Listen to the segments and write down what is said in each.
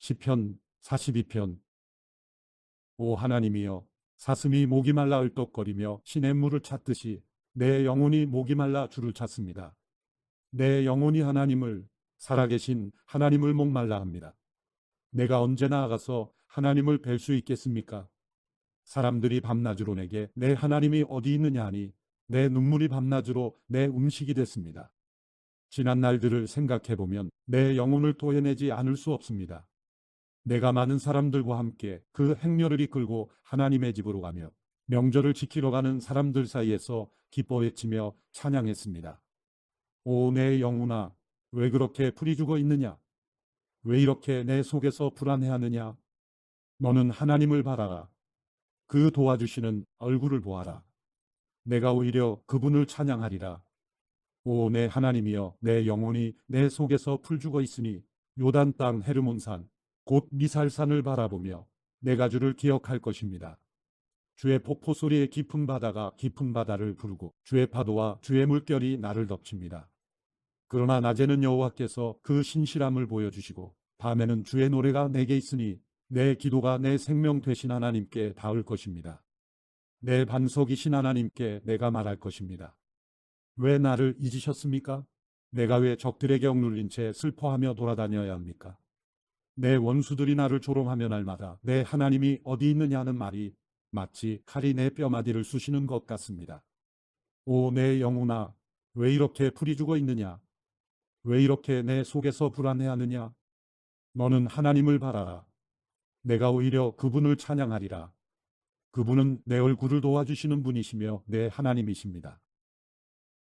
시편 42편. 오 하나님이여, 사슴이 목이 말라 얼떡거리며 시냇물을 찾듯이 내 영혼이 목이 말라 주를 찾습니다. 내 영혼이 하나님을, 살아계신 하나님을 목말라 합니다. 내가 언제 나아가서 하나님을 뵐 수 있겠습니까? 사람들이 밤낮으로 내게 내 하나님이 어디 있느냐 하니 내 눈물이 밤낮으로 내 음식이 됐습니다. 지난 날들을 생각해보면 내 영혼을 토해내지 않을 수 없습니다. 내가 많은 사람들과 함께 그 행렬을 이끌고 하나님의 집으로 가며 명절을 지키러 가는 사람들 사이에서 기뻐 외치며 찬양했습니다. 오 내 영혼아, 왜 그렇게 풀이 죽어 있느냐? 왜 이렇게 내 속에서 불안해하느냐? 너는 하나님을 바라라. 그 도와주시는 얼굴을 보아라. 내가 오히려 그분을 찬양하리라. 오 내 하나님이여, 내 영혼이 내 속에서 풀 죽어 있으니 요단 땅 헤르몬산 곧 미살산을 바라보며 내가 주를 기억할 것입니다. 주의 폭포 소리에 깊은 바다가 깊은 바다를 부르고 주의 파도와 주의 물결이 나를 덮칩니다. 그러나 낮에는 여호와께서 그 신실함을 보여주시고 밤에는 주의 노래가 내게 있으니 내 기도가 내 생명 되신 하나님께 닿을 것입니다. 내 반석이신 하나님께 내가 말할 것입니다. 왜 나를 잊으셨습니까? 내가 왜 적들에게 억눌린 채 슬퍼하며 돌아다녀야 합니까? 내 원수들이 나를 조롱하며 날마다 내 하나님이 어디 있느냐 하는 말이 마치 칼이 내 뼈마디를 쑤시는 것 같습니다. 오 내 영혼아, 왜 이렇게 풀이 죽어 있느냐? 왜 이렇게 내 속에서 불안해하느냐? 너는 하나님을 바라라. 내가 오히려 그분을 찬양하리라. 그분은 내 얼굴을 도와주시는 분이시며 내 하나님이십니다.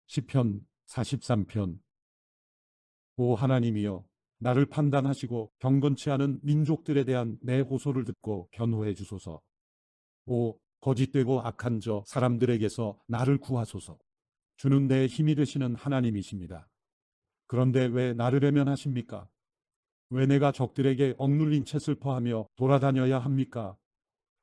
시편 43편. 오 하나님이여, 나를 판단하시고 경건치 않은 민족들에 대한 내 호소를 듣고 변호해 주소서. 오 거짓되고 악한 저 사람들에게서 나를 구하소서. 주는 내 힘이 되시는 하나님이십니다. 그런데 왜 나를 외면하십니까? 왜 내가 적들에게 억눌린 채 슬퍼하며 돌아다녀야 합니까?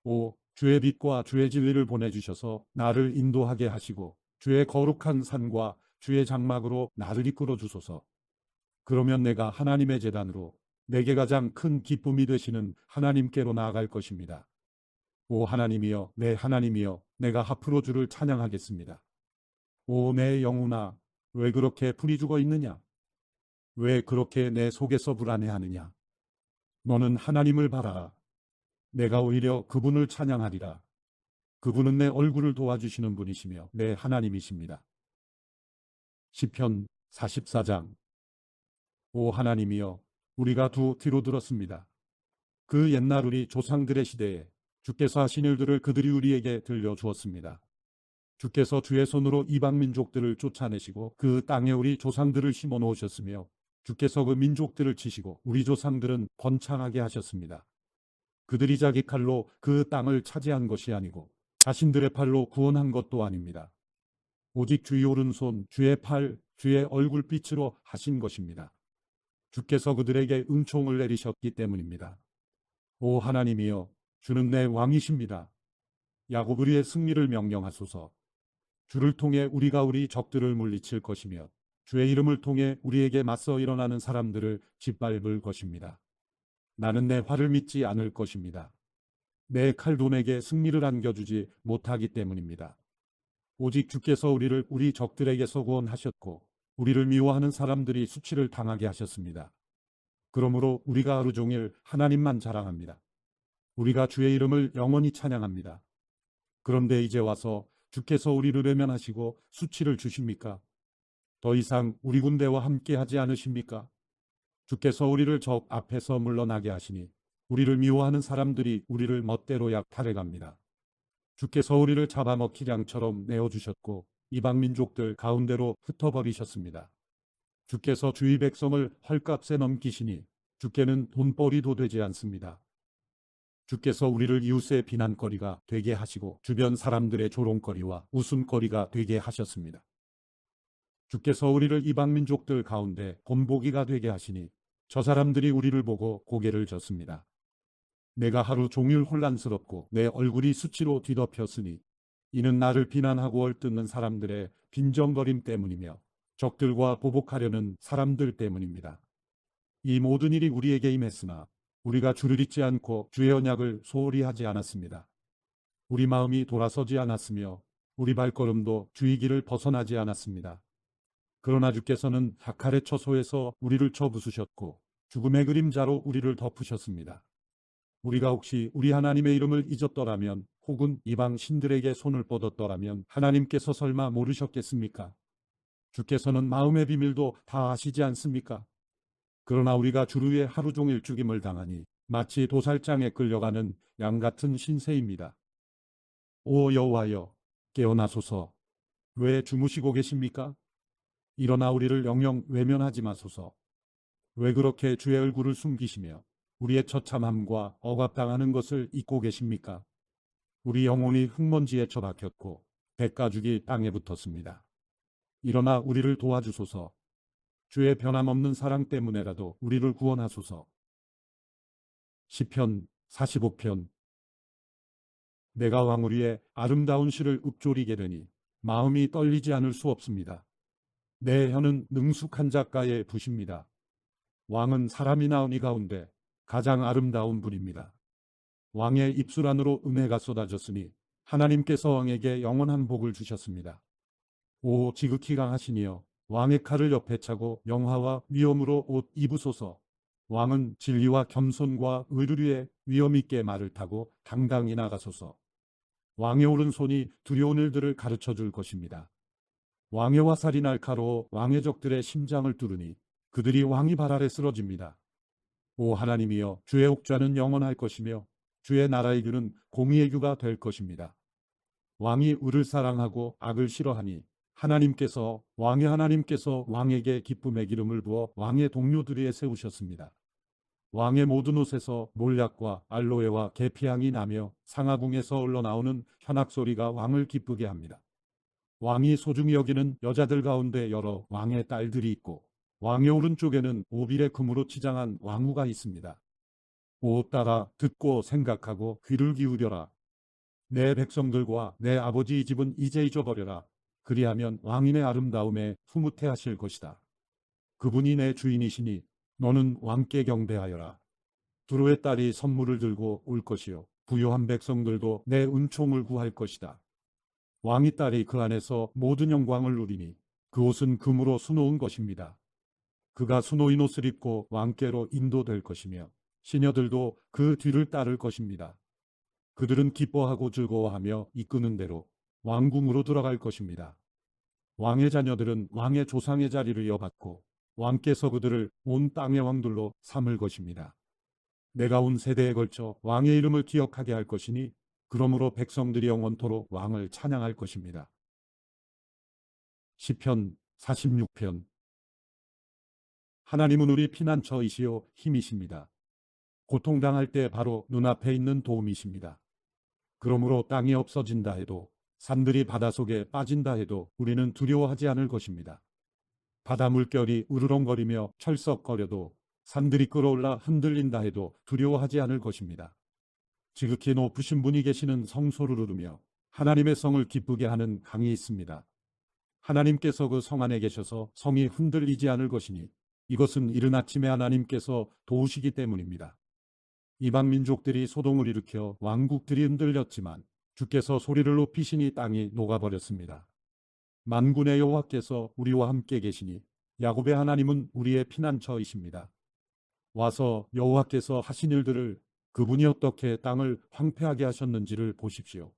오 주의 빛과 주의 진리를 보내주셔서 나를 인도하게 하시고 주의 거룩한 산과 주의 장막으로 나를 이끌어 주소서. 그러면 내가 하나님의 제단으로 내게 가장 큰 기쁨이 되시는 하나님께로 나아갈 것입니다. 오 하나님이여, 내 하나님이여, 내가 앞으로 주를 찬양하겠습니다. 오 내 영혼아, 왜 그렇게 풀이 죽어 있느냐? 왜 그렇게 내 속에서 불안해하느냐? 너는 하나님을 바라라. 내가 오히려 그분을 찬양하리라. 그분은 내 얼굴을 도와주시는 분이시며 내 하나님이십니다. 시편 44장. 오 하나님이여, 우리가 뒤로 들었습니다. 그 옛날 우리 조상들의 시대에 주께서 하신 일들을 그들이 우리에게 들려주었습니다. 주께서 주의 손으로 이방 민족들을 쫓아내시고 그 땅에 우리 조상들을 심어 놓으셨으며 주께서 그 민족들을 치시고 우리 조상들은 번창하게 하셨습니다. 그들이 자기 칼로 그 땅을 차지한 것이 아니고 자신들의 팔로 구원한 것도 아닙니다. 오직 주의 오른손, 주의 팔, 주의 얼굴빛으로 하신 것입니다. 주께서 그들에게 은총을 내리셨기 때문입니다. 오 하나님이여, 주는 내 왕이십니다. 야곱 우리의 승리를 명령하소서. 주를 통해 우리가 우리 적들을 물리칠 것이며 주의 이름을 통해 우리에게 맞서 일어나는 사람들을 짓밟을 것입니다. 나는 내 활을 믿지 않을 것입니다. 내 칼도 내게 승리를 안겨주지 못하기 때문입니다. 오직 주께서 우리를 우리 적들에게서 구원하셨고 우리를 미워하는 사람들이 수치를 당하게 하셨습니다. 그러므로 우리가 하루 종일 하나님만 자랑합니다. 우리가 주의 이름을 영원히 찬양합니다. 그런데 이제 와서 주께서 우리를 외면하시고 수치를 주십니까? 더 이상 우리 군대와 함께 하지 않으십니까? 주께서 우리를 적 앞에서 물러나게 하시니 우리를 미워하는 사람들이 우리를 멋대로 약탈해갑니다. 주께서 우리를 잡아먹힐 양처럼 내어주셨고 이방 민족들 가운데로 흩어버리셨습니다. 주께서 주의 백성을 헐값에 넘기시니 주께는 돈벌이도 되지 않습니다. 주께서 우리를 이웃의 비난거리가 되게 하시고 주변 사람들의 조롱거리와 웃음거리가 되게 하셨습니다. 주께서 우리를 이방 민족들 가운데 본보기가 되게 하시니 저 사람들이 우리를 보고 고개를 젓습니다. 내가 하루 종일 혼란스럽고 내 얼굴이 수치로 뒤덮였으니 이는 나를 비난하고 얼뜯는 사람들의 빈정거림 때문이며 적들과 보복하려는 사람들 때문입니다. 이 모든 일이 우리에게 임했으나 우리가 주를 잊지 않고 주의 언약을 소홀히 하지 않았습니다. 우리 마음이 돌아서지 않았으며 우리 발걸음도 주의 길을 벗어나지 않았습니다. 그러나 주께서는 하칼의 처소에서 우리를 쳐부수셨고 죽음의 그림자로 우리를 덮으셨습니다. 우리가 혹시 우리 하나님의 이름을 잊었더라면 혹은 이방 신들에게 손을 뻗었더라면 하나님께서 설마 모르셨겠습니까? 주께서는 마음의 비밀도 다 아시지 않습니까? 그러나 우리가 주를 위해 하루 종일 죽임을 당하니 마치 도살장에 끌려가는 양 같은 신세입니다. 오 여호와여, 깨어나소서. 왜 주무시고 계십니까? 일어나 우리를 영영 외면하지 마소서. 왜 그렇게 주의 얼굴을 숨기시며 우리의 처참함과 억압당하는 것을 잊고 계십니까? 우리 영혼이 흙먼지에 처박혔고 백가죽이 땅에 붙었습니다. 일어나 우리를 도와주소서. 주의 변함없는 사랑 때문에라도 우리를 구원하소서. 시편 45편. 내가 왕을 위해 아름다운 시를 읊조리게 되니 마음이 떨리지 않을 수 없습니다. 내 혀는 능숙한 작가의 붓입니다. 왕은 사람이 나온 이 가운데 가장 아름다운 분입니다. 왕의 입술 안으로 은혜가 쏟아졌으니 하나님께서 왕에게 영원한 복을 주셨습니다. 오 지극히 강하시니여, 왕의 칼을 옆에 차고 영화와 위엄으로 옷 입으소서. 왕은 진리와 겸손과 의를 위해 위엄 있게 말을 타고 당당히 나가소서. 왕의 오른손이 두려운 일들을 가르쳐 줄 것입니다. 왕의 화살이 날카로워 왕의 적들의 심장을 뚫으니 그들이 왕이 발 아래 쓰러집니다. 오 하나님이여, 주의 옥좌는 영원할 것이며 주의 나라의 규는 공의의 규가 될 것입니다. 왕이 의를 사랑하고 악을 싫어하니 왕의 하나님께서 왕에게 기쁨의 기름을 부어 왕의 동료들에게 세우셨습니다. 왕의 모든 옷에서 몰약과 알로에와 계피향이 나며 상하궁에서 흘러나오는 현악소리가 왕을 기쁘게 합니다. 왕이 소중히 여기는 여자들 가운데 여러 왕의 딸들이 있고 왕의 오른쪽에는 오빌의 금으로 치장한 왕후가 있습니다. 오 딸아, 듣고 생각하고 귀를 기울여라. 내 백성들과 내 아버지 집은 이제 잊어버려라. 그리하면 왕인의 아름다움에 흐뭇해하실 것이다. 그분이 내 주인이시니 너는 왕께 경배하여라. 두로의 딸이 선물을 들고 올 것이요 부요한 백성들도 내 은총을 구할 것이다. 왕의 딸이 그 안에서 모든 영광을 누리니 그 옷은 금으로 수놓은 것입니다. 그가 수놓인 옷을 입고 왕께로 인도될 것이며 시녀들도 그 뒤를 따를 것입니다. 그들은 기뻐하고 즐거워하며 이끄는 대로 왕궁으로 들어갈 것입니다. 왕의 자녀들은 왕의 조상의 자리를 이어받고 왕께서 그들을 온 땅의 왕들로 삼을 것입니다. 내가 온 세대에 걸쳐 왕의 이름을 기억하게 할 것이니 그러므로 백성들이 영원토록 왕을 찬양할 것입니다. 시편 46편. 하나님은 우리 피난처이시요 힘이십니다. 고통당할 때 바로 눈앞에 있는 도움이십니다. 그러므로 땅이 없어진다 해도 산들이 바닷속에 빠진다 해도 우리는 두려워하지 않을 것입니다. 바다 물결이 으르렁거리며 철썩거려도 산들이 끌어올라 흔들린다 해도 두려워하지 않을 것입니다. 지극히 높으신 분이 계시는 성소를 오르며 하나님의 성을 기쁘게 하는 강이 있습니다. 하나님께서 그 성 안에 계셔서 성이 흔들리지 않을 것이니 이것은 이른 아침에 하나님께서 도우시기 때문입니다. 이방 민족들이 소동을 일으켜 왕국들이 흔들렸지만 주께서 소리를 높이시니 땅이 녹아버렸습니다. 만군의 여호와께서 우리와 함께 계시니 야곱의 하나님은 우리의 피난처이십니다. 와서 여호와께서 하신 일들을, 그분이 어떻게 땅을 황폐하게 하셨는지를 보십시오.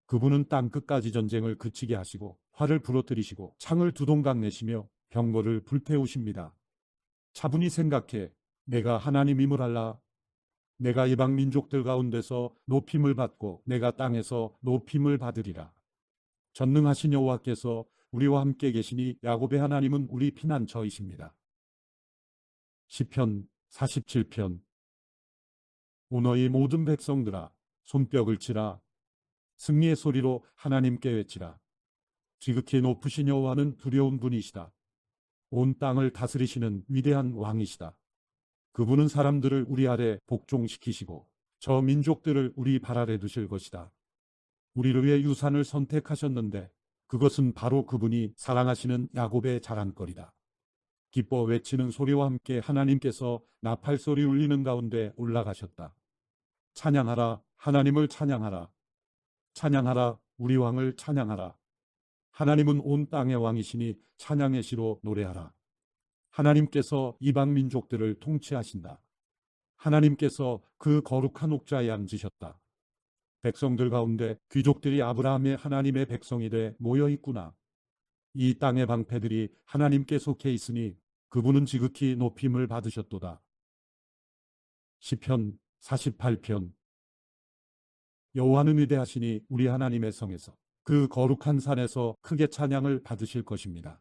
그분은 땅 끝까지 전쟁을 그치게 하시고 활을 부러뜨리시고 창을 두동강 내시며 병거를 불태우십니다. 차분히 생각해. 내가 하나님임을 알라. 내가 이방 민족들 가운데서 높임을 받고 내가 땅에서 높임을 받으리라. 전능하신 여호와께서 우리와 함께 계시니 야곱의 하나님은 우리 피난처이십니다. 시편 47편. 오 너희 모든 백성들아, 손뼉을 치라. 승리의 소리로 하나님께 외치라. 지극히 높으신 여호와는 두려운 분이시다. 온 땅을 다스리시는 위대한 왕이시다. 그분은 사람들을 우리 아래 복종시키시고 저 민족들을 우리 발 아래 두실 것이다. 우리를 위해 유산을 선택하셨는데 그것은 바로 그분이 사랑하시는 야곱의 자랑거리다. 기뻐 외치는 소리와 함께 하나님께서 나팔 소리 울리는 가운데 올라가셨다. 찬양하라, 하나님을 찬양하라. 찬양하라, 우리 왕을 찬양하라. 하나님은 온 땅의 왕이시니 찬양의 시로 노래하라. 하나님께서 이방 민족들을 통치하신다. 하나님께서 그 거룩한 옥좌에 앉으셨다. 백성들 가운데 귀족들이 아브라함의 하나님의 백성이 돼 모여 있구나. 이 땅의 방패들이 하나님께 속해 있으니 그분은 지극히 높임을 받으셨도다. 시편 48편. 여호와는 위대하시니 우리 하나님의 성에서 그 거룩한 산에서 크게 찬양을 받으실 것입니다.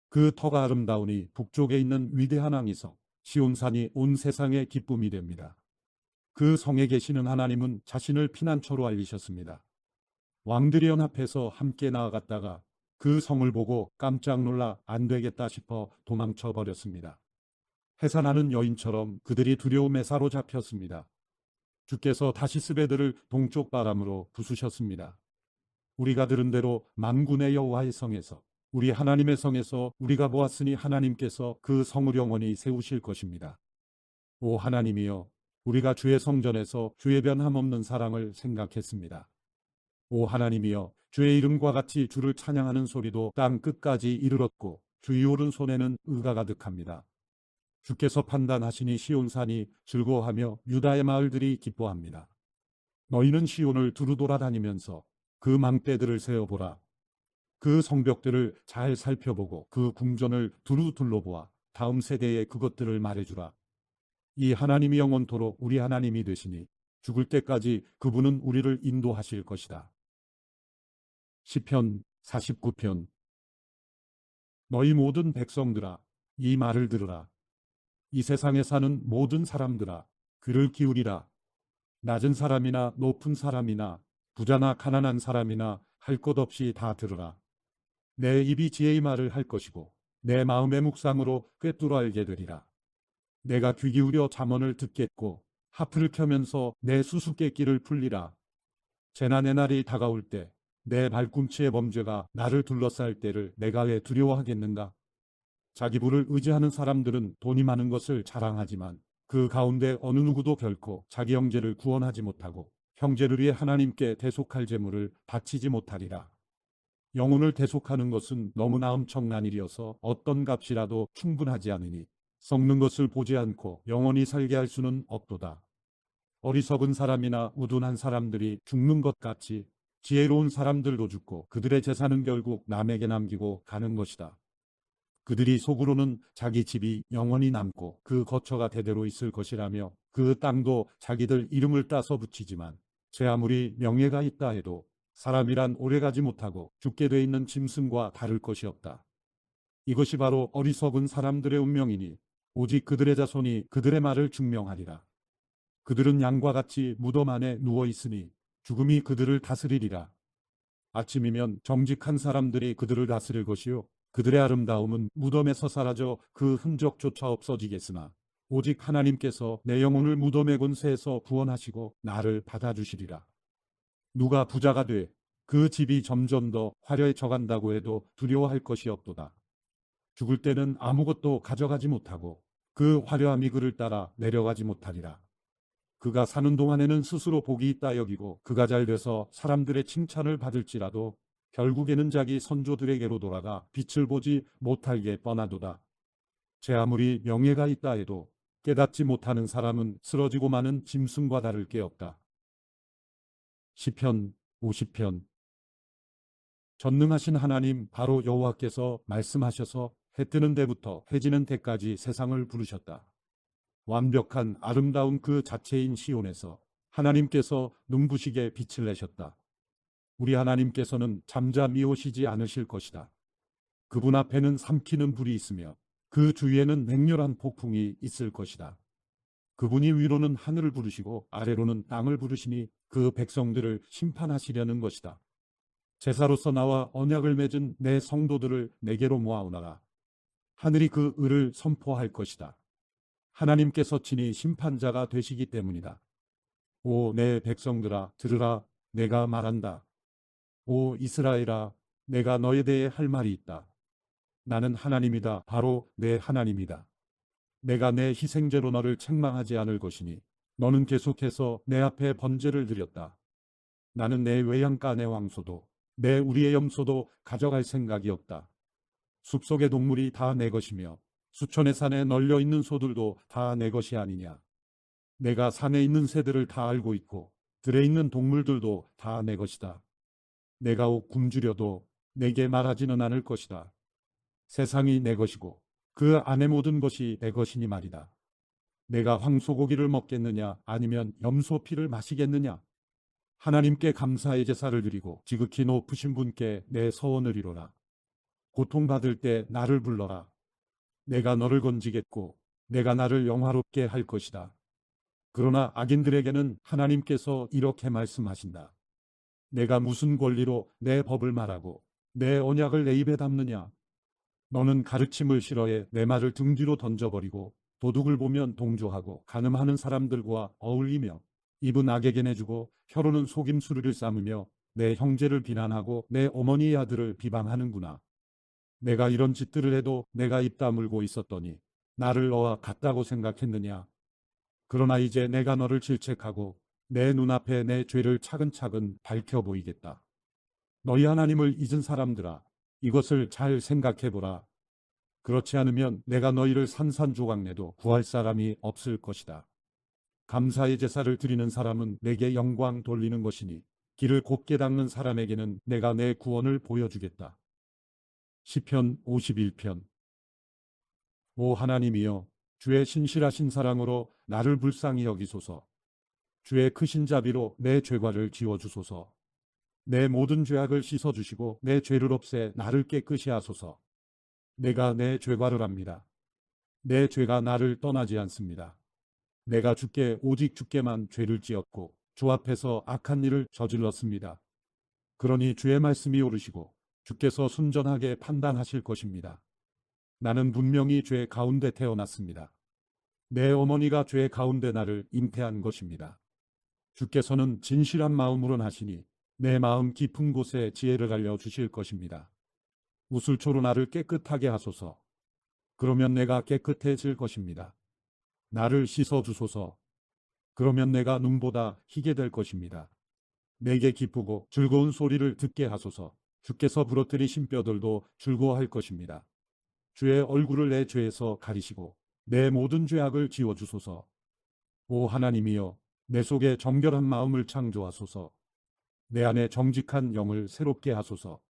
그 터가 아름다우니 북쪽에 있는 위대한 왕이서 시온산이 온 세상의 기쁨이 됩니다. 그 성에 계시는 하나님은 자신을 피난처로 알리셨습니다. 왕들이 연합해서 함께 나아갔다가 그 성을 보고 깜짝 놀라 안 되겠다 싶어 도망쳐 버렸습니다. 해산하는 여인처럼 그들이 두려움에 사로잡혔습니다. 주께서 다시스베들을 동쪽 바람으로 부수셨습니다. 우리가 들은 대로 만군의 여호와의 성에서 우리 하나님의 성에서 우리가 보았으니 하나님께서 그 성을 영원히 세우실 것입니다. 오 하나님이여, 우리가 주의 성전에서 주의 변함없는 사랑을 생각했습니다. 오 하나님이여, 주의 이름과 같이 주를 찬양하는 소리도 땅 끝까지 이르렀고 주의 오른손에는 의가 가득합니다. 주께서 판단하시니 시온산이 즐거워하며 유다의 마을들이 기뻐합니다. 너희는 시온을 두루 돌아다니면서 그 망대들을 세어보라. 그 성벽들을 잘 살펴보고 그 궁전을 두루 둘러보아 다음 세대에 그것들을 말해주라. 이 하나님이 영원토록 우리 하나님이 되시니 죽을 때까지 그분은 우리를 인도하실 것이다. 시편 49편. 너희 모든 백성들아, 이 말을 들으라. 이 세상에 사는 모든 사람들아, 귀를 기울이라. 낮은 사람이나 높은 사람이나 부자나 가난한 사람이나 할 것 없이 다 들으라. 내 입이 지혜의 말을 할 것이고 내 마음의 묵상으로 꿰뚫어 알게 되리라. 내가 귀 기울여 잠언을 듣겠고 하프를 켜면서 내 수수께끼를 풀리라. 재난의 날이 다가올 때 내 발꿈치의 범죄가 나를 둘러쌀 때를 내가 왜 두려워하겠는가? 자기 부를 의지하는 사람들은 돈이 많은 것을 자랑하지만 그 가운데 어느 누구도 결코 자기 형제를 구원하지 못하고 형제를 위해 하나님께 대속할 제물을 바치지 못하리라. 영혼을 대속하는 것은 너무나 엄청난 일이어서 어떤 값이라도 충분하지 않으니 썩는 것을 보지 않고 영원히 살게 할 수는 없도다. 어리석은 사람이나 우둔한 사람들이 죽는 것 같이 지혜로운 사람들도 죽고 그들의 재산은 결국 남에게 남기고 가는 것이다. 그들이 속으로는 자기 집이 영원히 남고 그 거처가 대대로 있을 것이라며 그 땅도 자기들 이름을 따서 붙이지만 제 아무리 명예가 있다 해도 사람이란 오래가지 못하고 죽게 돼 있는 짐승과 다를 것이 없다. 이것이 바로 어리석은 사람들의 운명이니 오직 그들의 자손이 그들의 말을 증명하리라. 그들은 양과 같이 무덤 안에 누워 있으니 죽음이 그들을 다스리리라. 아침이면 정직한 사람들이 그들을 다스릴 것이요 그들의 아름다움은 무덤에서 사라져 그 흔적조차 없어지겠으나 오직 하나님께서 내 영혼을 무덤의 권세에서 구원하시고 나를 받아주시리라. 누가 부자가 돼 그 집이 점점 더 화려해져 간다고 해도 두려워할 것이 없도다. 죽을 때는 아무것도 가져가지 못하고 그 화려함이 그를 따라 내려가지 못하리라. 그가 사는 동안에는 스스로 복이 있다 여기고 그가 잘 돼서 사람들의 칭찬을 받을지라도 결국에는 자기 선조들에게로 돌아가 빛을 보지 못하게 뻔하도다. 제 아무리 명예가 있다 해도 깨닫지 못하는 사람은 쓰러지고 마는 짐승과 다를 게 없다. 시편 50편. 전능하신 하나님 바로 여호와께서 말씀하셔서 해 뜨는 데부터 해 지는 데까지 세상을 부르셨다. 완벽한 아름다운 그 자체인 시온에서 하나님께서 눈부시게 빛을 내셨다. 우리 하나님께서는 잠잠히 오시지 않으실 것이다. 그분 앞에는 삼키는 불이 있으며 그 주위에는 맹렬한 폭풍이 있을 것이다. 그분이 위로는 하늘을 부르시고 아래로는 땅을 부르시니 그 백성들을 심판하시려는 것이다. 제사로서 나와 언약을 맺은 내 성도들을 내게로 모아오너라. 하늘이 그 의를 선포할 것이다. 하나님께서 친히 심판자가 되시기 때문이다. 오 내 백성들아 들으라, 내가 말한다. 오 이스라엘아, 내가 너에 대해 할 말이 있다. 나는 하나님이다. 바로 내 하나님이다. 내가 내 희생제로 너를 책망하지 않을 것이니 너는 계속해서 내 앞에 번제를 드렸다. 나는 내 외양가 내 황소도 내 우리의 염소도 가져갈 생각이 없다. 숲속의 동물이 다 내 것이며 수천의 산에 널려 있는 소들도 다 내 것이 아니냐. 내가 산에 있는 새들을 다 알고 있고 들에 있는 동물들도 다 내 것이다. 내가 옥 굶주려도 내게 말하지는 않을 것이다. 세상이 내 것이고 그 안의 모든 것이 내 것이니 말이다. 내가 황소고기를 먹겠느냐 아니면 염소 피를 마시겠느냐. 하나님께 감사의 제사를 드리고 지극히 높으신 분께 내 서원을 이루라. 고통받을 때 나를 불러라. 내가 너를 건지겠고 내가 나를 영화롭게 할 것이다. 그러나 악인들에게는 하나님께서 이렇게 말씀하신다. 내가 무슨 권리로 내 법을 말하고 내 언약을 내 입에 담느냐. 너는 가르침을 싫어해 내 말을 등 뒤로 던져버리고 도둑을 보면 동조하고 간음하는 사람들과 어울리며 입은 악에게 내주고 혀로는 속임수를 삼으며 내 형제를 비난하고 내 어머니의 아들을 비방하는구나. 내가 이런 짓들을 해도 내가 입 다물고 있었더니 나를 너와 같다고 생각했느냐. 그러나 이제 내가 너를 질책하고 내 눈앞에 내 죄를 차근차근 밝혀 보이겠다. 너희 하나님을 잊은 사람들아, 이것을 잘 생각해보라. 그렇지 않으면 내가 너희를 산산조각 내도 구할 사람이 없을 것이다. 감사의 제사를 드리는 사람은 내게 영광 돌리는 것이니 길을 곱게 닦는 사람에게는 내가 내 구원을 보여주겠다. 시편 51편. 오 하나님이여, 주의 신실하신 사랑으로 나를 불쌍히 여기소서. 주의 크신 자비로 내 죄과를 지워주소서. 내 모든 죄악을 씻어주시고 내 죄를 없애 나를 깨끗이 하소서. 내가 내 죄과를 압니다. 내 죄가 나를 떠나지 않습니다. 내가 주께 오직 주께만 죄를 지었고 주 앞에서 악한 일을 저질렀습니다. 그러니 주의 말씀이 옳으시고 주께서 순전하게 판단하실 것입니다. 나는 분명히 죄 가운데 태어났습니다. 내 어머니가 죄 가운데 나를 잉태한 것입니다. 주께서는 진실한 마음으로 하시니 내 마음 깊은 곳에 지혜를 알려주실 것입니다. 우슬초로 나를 깨끗하게 하소서. 그러면 내가 깨끗해질 것입니다. 나를 씻어주소서. 그러면 내가 눈보다 희게 될 것입니다. 내게 기쁘고 즐거운 소리를 듣게 하소서. 주께서 부러뜨리신 뼈들도 즐거워할 것입니다. 주의 얼굴을 내 죄에서 가리시고 내 모든 죄악을 지워주소서. 오 하나님이여, 내 속에 정결한 마음을 창조하소서. 내 안에 정직한 영을 새롭게 하소서.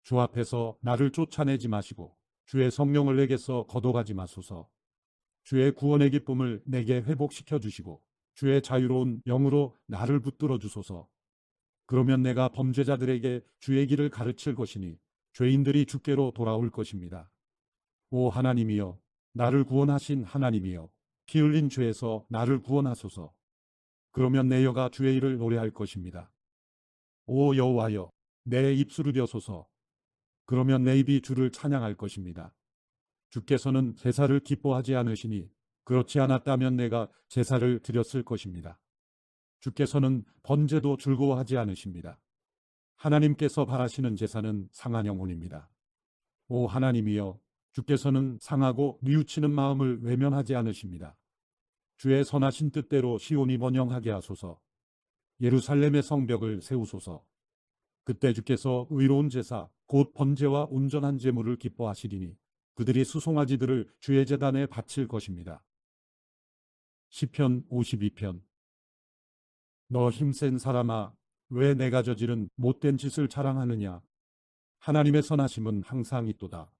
주 앞에서 나를 쫓아내지 마시고 주의 성령을 내게서 거둬가지 마소서. 주의 구원의 기쁨을 내게 회복시켜 주시고 주의 자유로운 영으로 나를 붙들어 주소서. 그러면 내가 범죄자들에게 주의 길을 가르칠 것이니 죄인들이 주께로 돌아올 것입니다. 오 하나님이여, 나를 구원하신 하나님이여, 피 흘린 죄에서 나를 구원하소서. 그러면 내 혀가 주의 일을 노래할 것입니다. 오 여호와여, 내 입술을 여소서. 그러면 내 입이 주를 찬양할 것입니다. 주께서는 제사를 기뻐하지 않으시니 그렇지 않았다면 내가 제사를 드렸을 것입니다. 주께서는 번제도 즐거워하지 않으십니다. 하나님께서 바라시는 제사는 상한 영혼입니다. 오 하나님이여, 주께서는 상하고 뉘우치는 마음을 외면하지 않으십니다. 주의 선하신 뜻대로 시온이 번영하게 하소서. 예루살렘의 성벽을 세우소서. 그때 주께서 의로운 제사 곧 번제와 온전한 제물을 기뻐하시리니 그들이 수송아지들을 주의 제단에 바칠 것입니다. 시편 52편. 너 힘센 사람아, 왜 내가 저지른 못된 짓을 자랑하느냐. 하나님의 선하심은 항상 있도다.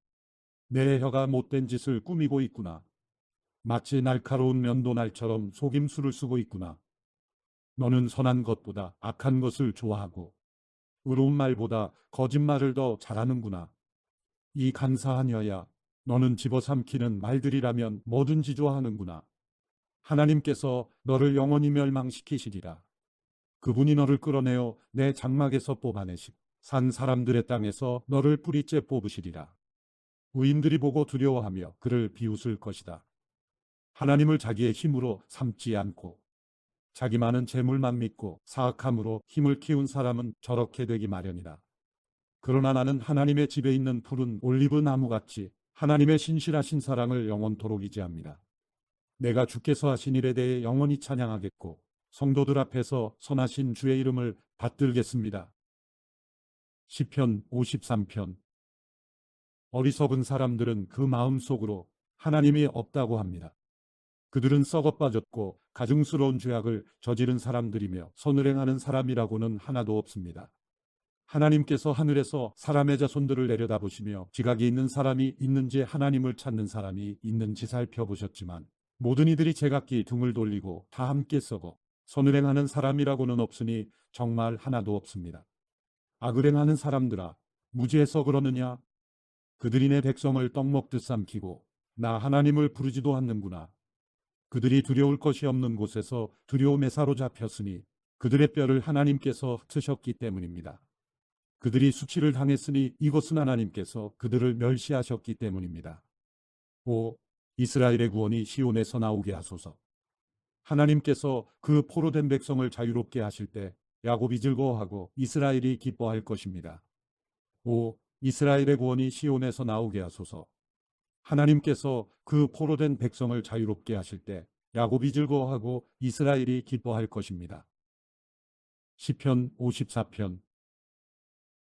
내 혀가 못된 짓을 꾸미고 있구나. 마치 날카로운 면도날처럼 속임수를 쓰고 있구나. 너는 선한 것보다 악한 것을 좋아하고 의로운 말보다 거짓말을 더 잘하는구나. 이 간사한 혀야, 너는 집어삼키는 말들이라면 뭐든지 좋아하는구나. 하나님께서 너를 영원히 멸망시키시리라. 그분이 너를 끌어내어 내 장막에서 뽑아내시고 산 사람들의 땅에서 너를 뿌리째 뽑으시리라. 의인들이 보고 두려워하며 그를 비웃을 것이다. 하나님을 자기의 힘으로 삼지 않고 자기 많은 재물만 믿고 사악함으로 힘을 키운 사람은 저렇게 되기 마련이다. 그러나 나는 하나님의 집에 있는 푸른 올리브 나무같이 하나님의 신실하신 사랑을 영원토록 유지합니다. 내가 주께서 하신 일에 대해 영원히 찬양하겠고 성도들 앞에서 선하신 주의 이름을 받들겠습니다. 시편 53편. 어리석은 사람들은 그 마음속으로 하나님이 없다고 합니다. 그들은 썩어 빠졌고 가증스러운 죄악을 저지른 사람들이며 선을 행하는 사람이라고는 하나도 없습니다. 하나님께서 하늘에서 사람의 자손들을 내려다보시며 지각이 있는 사람이 있는지 하나님을 찾는 사람이 있는지 살펴보셨지만 모든 이들이 제각기 등을 돌리고 다 함께 썩어 선을 행하는 사람이라고는 없으니 정말 하나도 없습니다. 악을 행하는 사람들아, 무지해서 그러느냐? 그들이 내 백성을 떡 먹듯 삼키고 나 하나님을 부르지도 않는구나. 그들이 두려울 것이 없는 곳에서 두려움에 사로잡혔으니 그들의 뼈를 하나님께서 흩으셨기 때문입니다. 그들이 수치를 당했으니 이것은 하나님께서 그들을 멸시하셨기 때문입니다. 5. 이스라엘의 구원이 시온에서 나오게 하소서. 하나님께서 그 포로된 백성을 자유롭게 하실 때 야곱이 즐거워하고 이스라엘이 기뻐할 것입니다. 5. 이스라엘의 구원이 시온에서 나오게 하소서. 하나님께서 그 포로된 백성을 자유롭게 하실 때 야곱이 즐거워하고 이스라엘이 기뻐할 것입니다. 시편 54편.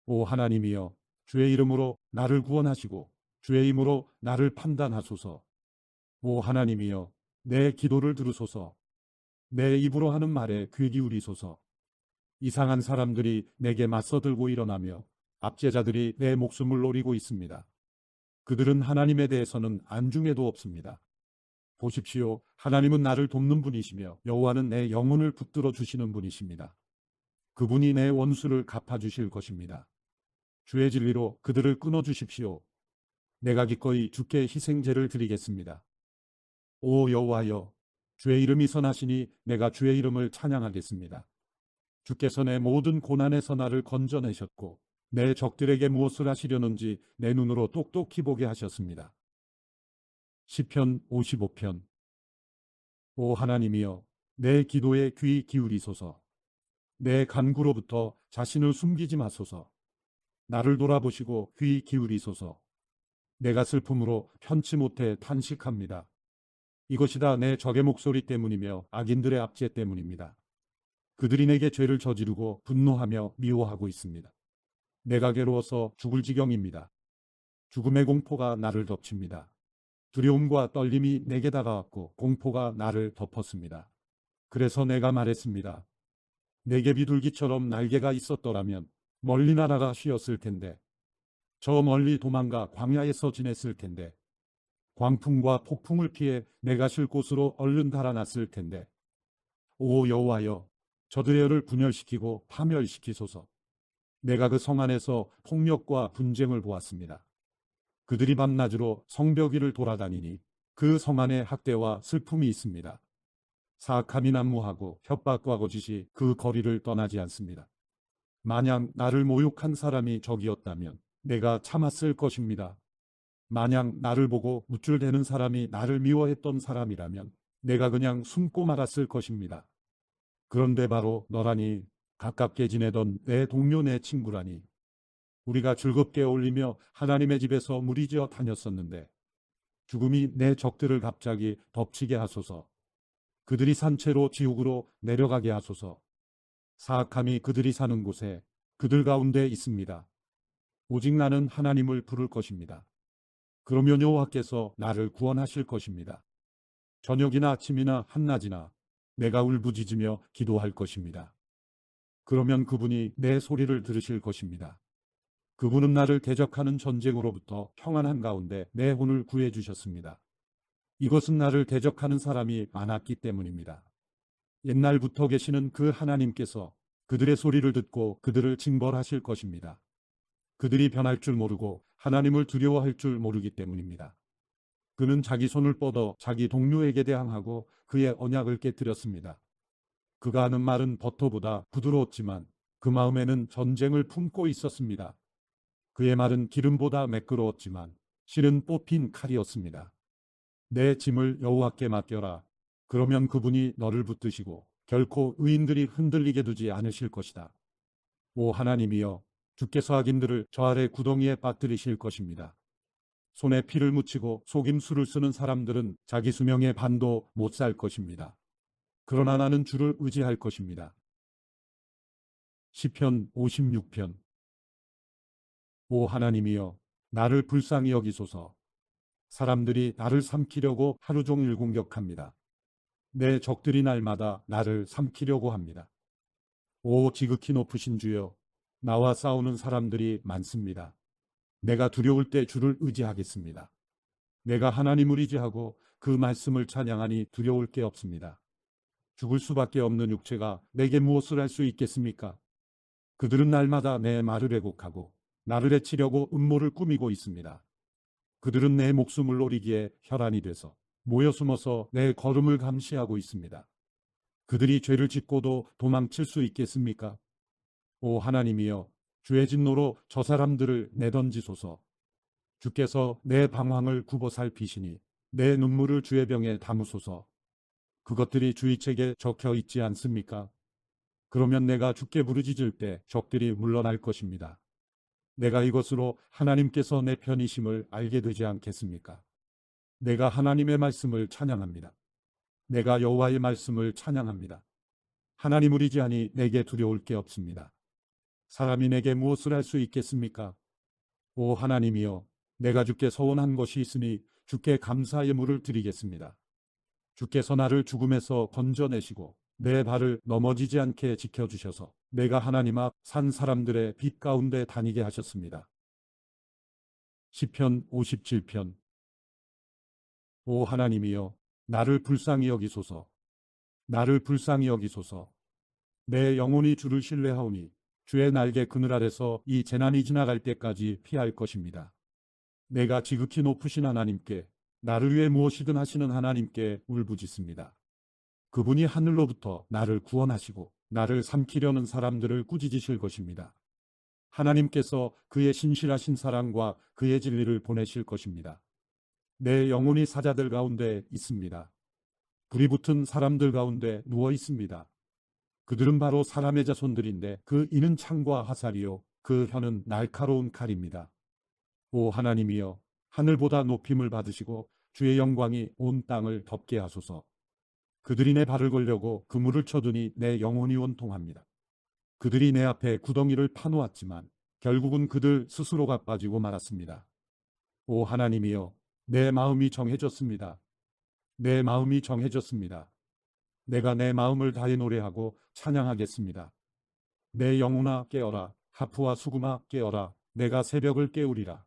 오 하나님이여, 주의 이름으로 나를 구원하시고 주의 힘으로 나를 판단하소서. 오 하나님이여, 내 기도를 들으소서. 내 입으로 하는 말에 귀 기울이소서. 이상한 사람들이 내게 맞서들고 일어나며 압제자들이 내 목숨을 노리고 있습니다. 그들은 하나님에 대해서는 안중에도 없습니다. 보십시오. 하나님은 나를 돕는 분이시며 여호와는 내 영혼을 붙들어 주시는 분이십니다. 그분이 내 원수를 갚아주실 것입니다. 주의 진리로 그들을 끊어주십시오. 내가 기꺼이 주께 희생제를 드리겠습니다. 오 여호와여, 주의 이름이 선하시니 내가 주의 이름을 찬양하겠습니다. 주께서 내 모든 고난에서 나를 건져내셨고 내 적들에게 무엇을 하시려는지 내 눈으로 똑똑히 보게 하셨습니다. 시편 55편. 오 하나님이여, 내 기도에 귀 기울이소서. 내 간구로부터 자신을 숨기지 마소서. 나를 돌아보시고 귀 기울이소서. 내가 슬픔으로 편치 못해 탄식합니다. 이것이 다 내 적의 목소리 때문이며 악인들의 압제 때문입니다. 그들이 내게 죄를 저지르고 분노하며 미워하고 있습니다. 내가 괴로워서 죽을 지경입니다. 죽음의 공포가 나를 덮칩니다. 두려움과 떨림이 내게 다가왔고 공포가 나를 덮었습니다. 그래서 내가 말했습니다. 내게 비둘기처럼 날개가 있었더라면 멀리 날아가 쉬었을 텐데, 저 멀리 도망가 광야에서 지냈을 텐데, 광풍과 폭풍을 피해 내가 쉴 곳으로 얼른 달아났을 텐데. 오 여호와여, 저들의 혀를 분열시키고 파멸시키소서. 내가 그 성 안에서 폭력과 분쟁을 보았습니다. 그들이 밤낮으로 성벽 위를 돌아다니니 그 성 안에 학대와 슬픔이 있습니다. 사악함이 난무하고 협박과 거짓이 그 거리를 떠나지 않습니다. 만약 나를 모욕한 사람이 적이었다면 내가 참았을 것입니다. 만약 나를 보고 무줄대는 사람이 나를 미워했던 사람이라면 내가 그냥 숨고 말았을 것입니다. 그런데 바로 너라니, 가깝게 지내던 내 동료 내 친구라니. 우리가 즐겁게 어울리며 하나님의 집에서 무리지어 다녔었는데 죽음이 내 적들을 갑자기 덮치게 하소서. 그들이 산채로 지옥으로 내려가게 하소서. 사악함이 그들이 사는 곳에 그들 가운데 있습니다. 오직 나는 하나님을 부를 것입니다. 그러면 여호와께서 나를 구원하실 것입니다. 저녁이나 아침이나 한낮이나 내가 울부짖으며 기도할 것입니다. 그러면 그분이 내 소리를 들으실 것입니다. 그분은 나를 대적하는 전쟁으로부터 평안한 가운데 내 혼을 구해주셨습니다. 이것은 나를 대적하는 사람이 많았기 때문입니다. 옛날부터 계시는 그 하나님께서 그들의 소리를 듣고 그들을 징벌하실 것입니다. 그들이 변할 줄 모르고 하나님을 두려워할 줄 모르기 때문입니다. 그는 자기 손을 뻗어 자기 동료에게 대항하고 그의 언약을 깨뜨렸습니다. 그가 하는 말은 버터보다 부드러웠지만 그 마음에는 전쟁을 품고 있었습니다. 그의 말은 기름보다 매끄러웠지만 실은 뽑힌 칼이었습니다. 내 짐을 여호와께 맡겨라. 그러면 그분이 너를 붙드시고 결코 의인들이 흔들리게 두지 않으실 것이다. 오 하나님이여, 주께서 악인들을 저 아래 구덩이에 빠뜨리실 것입니다. 손에 피를 묻히고 속임수를 쓰는 사람들은 자기 수명의 반도 못 살 것입니다. 그러나 나는 주를 의지할 것입니다. 시편 56편. 오 하나님이여, 나를 불쌍히 여기소서. 사람들이 나를 삼키려고 하루 종일 공격합니다. 내 적들이 날마다 나를 삼키려고 합니다. 오 지극히 높으신 주여, 나와 싸우는 사람들이 많습니다. 내가 두려울 때 주를 의지하겠습니다. 내가 하나님을 의지하고 그 말씀을 찬양하니 두려울 게 없습니다. 죽을 수밖에 없는 육체가 내게 무엇을 할 수 있겠습니까? 그들은 날마다 내 말을 왜곡하고 나를 해치려고 음모를 꾸미고 있습니다. 그들은 내 목숨을 노리기에 혈안이 돼서 모여 숨어서 내 걸음을 감시하고 있습니다. 그들이 죄를 짓고도 도망칠 수 있겠습니까? 오 하나님이여, 주의 진노로 저 사람들을 내던지소서. 주께서 내 방황을 굽어 살피시니 내 눈물을 주의 병에 담으소서. 그것들이 주의 책에 적혀 있지 않습니까? 그러면 내가 주께 부르짖을 때 적들이 물러날 것입니다. 내가 이것으로 하나님께서 내 편이심을 알게 되지 않겠습니까? 내가 하나님의 말씀을 찬양합니다. 내가 여호와의 말씀을 찬양합니다. 하나님을 의지하니 내게 두려울 게 없습니다. 사람이 내게 무엇을 할 수 있겠습니까? 오 하나님이여, 내가 주께 서원한 것이 있으니 주께 감사의 물을 드리겠습니다. 주께서 나를 죽음에서 건져내시고 내 발을 넘어지지 않게 지켜주셔서 내가 하나님 앞 산 사람들의 빛 가운데 다니게 하셨습니다. 시편 57편. 오 하나님이여, 나를 불쌍히 여기소서. 나를 불쌍히 여기소서. 내 영혼이 주를 신뢰하오니 주의 날개 그늘 아래서 이 재난이 지나갈 때까지 피할 것입니다. 내가 지극히 높으신 하나님께, 나를 위해 무엇이든 하시는 하나님께 울부짖습니다. 그분이 하늘로부터 나를 구원하시고 나를 삼키려는 사람들을 꾸짖으실 것입니다. 하나님께서 그의 신실하신 사랑과 그의 진리를 보내실 것입니다. 내 영혼이 사자들 가운데 있습니다. 불이 붙은 사람들 가운데 누워 있습니다. 그들은 바로 사람의 자손들인데 그 이는 창과 화살이요 그 혀는 날카로운 칼입니다. 오 하나님이여, 하늘보다 높임을 받으시고 주의 영광이 온 땅을 덮게 하소서. 그들이 내 발을 걸려고 그물을 쳐두니 내 영혼이 원통합니다. 그들이 내 앞에 구덩이를 파놓았지만 결국은 그들 스스로가 빠지고 말았습니다. 오 하나님이여, 내 마음이 정해졌습니다. 내 마음이 정해졌습니다. 내가 내 마음을 다해 노래하고 찬양하겠습니다. 내 영혼아 깨어라, 하프와 수금아 깨어라, 내가 새벽을 깨우리라.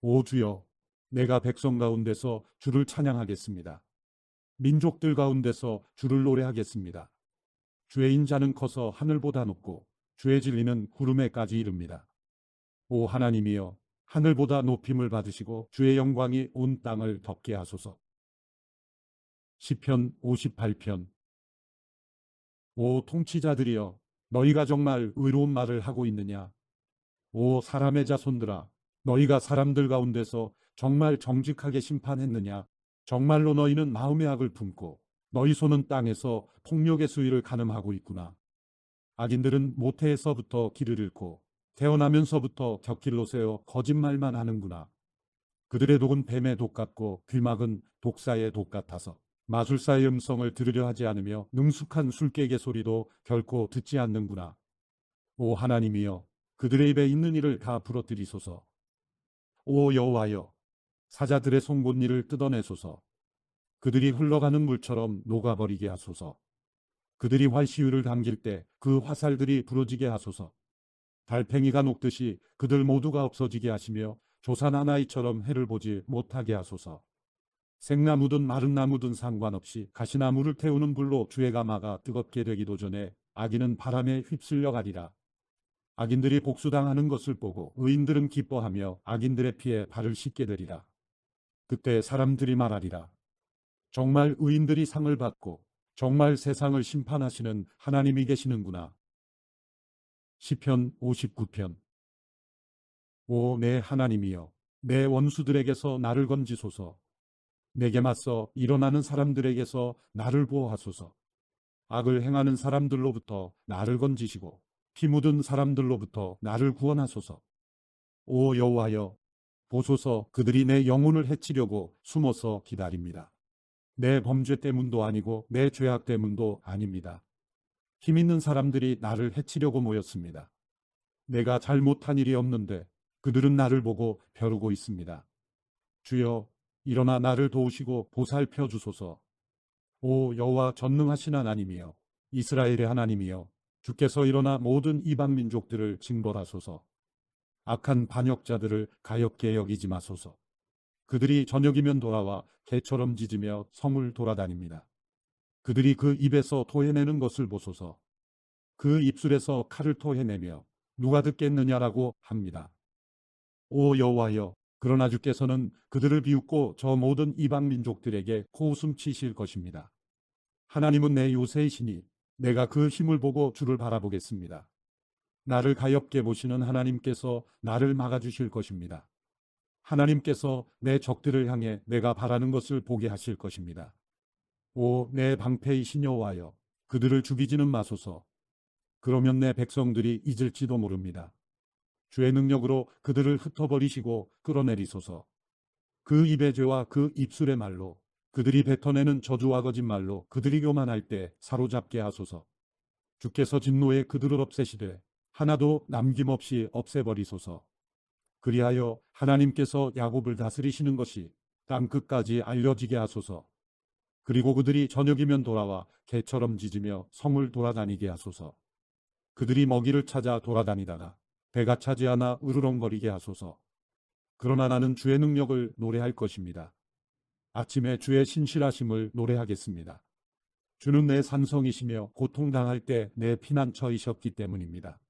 오 주여, 내가 백성 가운데서 주를 찬양하겠습니다. 민족들 가운데서 주를 노래하겠습니다. 주의 인자는 커서 하늘보다 높고 주의 진리는 구름에까지 이릅니다. 오 하나님이여, 하늘보다 높임을 받으시고 주의 영광이 온 땅을 덮게 하소서. 시편 58편. 오 통치자들이여, 너희가 정말 의로운 말을 하고 있느냐? 오 사람의 자손들아, 너희가 사람들 가운데서 정말 정직하게 심판했느냐? 정말로 너희는 마음의 악을 품고 너희 손은 땅에서 폭력의 수위를 가늠하고 있구나. 악인들은 모태에서부터 길을 잃고 태어나면서부터 곁길로 세워 거짓말만 하는구나. 그들의 독은 뱀의 독 같고 귀막은 독사의 독 같아서 마술사의 음성을 들으려 하지 않으며 능숙한 술객의 소리도 결코 듣지 않는구나. 오 하나님이여, 그들의 입에 있는 일을 다 부러뜨리소서. 오 여호와여, 사자들의 송곳니를 뜯어내소서. 그들이 흘러가는 물처럼 녹아버리게 하소서. 그들이 활시위를 당길 때 그 화살들이 부러지게 하소서. 달팽이가 녹듯이 그들 모두가 없어지게 하시며 조산한 아이처럼 해를 보지 못하게 하소서. 생나무든 마른 나무든 상관없이 가시나무를 태우는 불로 주의 가마가 뜨겁게 되기도 전에 악인은 바람에 휩쓸려 가리라. 악인들이 복수당하는 것을 보고 의인들은 기뻐하며 악인들의 피에 발을 씻게 되리라. 그때 사람들이 말하리라. 정말 의인들이 상을 받고 정말 세상을 심판하시는 하나님이 계시는구나. 시편 59편. 오 내 하나님이여, 내 원수들에게서 나를 건지소서. 내게 맞서 일어나는 사람들에게서 나를 보호하소서. 악을 행하는 사람들로부터 나를 건지시고 피 묻은 사람들로부터 나를 구원하소서. 오 여호와여, 보소서. 그들이 내 영혼을 해치려고 숨어서 기다립니다. 내 범죄 때문도 아니고 내 죄악 때문도 아닙니다. 힘 있는 사람들이 나를 해치려고 모였습니다. 내가 잘못한 일이 없는데 그들은 나를 보고 벼르고 있습니다. 주여, 일어나 나를 도우시고 보살펴 주소서. 오 여호와 전능하신 하나님이여, 이스라엘의 하나님이여, 주께서 일어나 모든 이방 민족들을 징벌하소서. 악한 반역자들을 가엾게 여기지 마소서. 그들이 저녁이면 돌아와 개처럼 짖으며 성을 돌아다닙니다. 그들이 그 입에서 토해내는 것을 보소서. 그 입술에서 칼을 토해내며 누가 듣겠느냐라고 합니다. 오 여호와여, 그러나 주께서는 그들을 비웃고 저 모든 이방 민족들에게 코웃음 치실 것입니다. 하나님은 내 요새이시니 내가 그 힘을 보고 주를 바라보겠습니다. 나를 가엾게 보시는 하나님께서 나를 막아주실 것입니다. 하나님께서 내 적들을 향해 내가 바라는 것을 보게 하실 것입니다. 오 내 방패이신 여호와여, 그들을 죽이지는 마소서. 그러면 내 백성들이 잊을지도 모릅니다. 주의 능력으로 그들을 흩어버리시고 끌어내리소서. 그 입의 죄와 그 입술의 말로, 그들이 뱉어내는 저주와 거짓말로 그들이 교만할 때 사로잡게 하소서. 주께서 진노에 그들을 없애시되 하나도 남김없이 없애버리소서. 그리하여 하나님께서 야곱을 다스리시는 것이 땅 끝까지 알려지게 하소서. 그리고 그들이 저녁이면 돌아와 개처럼 짖으며 성을 돌아다니게 하소서. 그들이 먹이를 찾아 돌아다니다가 배가 차지 않아 으르렁거리게 하소서. 그러나 나는 주의 능력을 노래할 것입니다. 아침에 주의 신실하심을 노래하겠습니다. 주는 내 산성이시며 고통당할 때 내 피난처이셨기 때문입니다.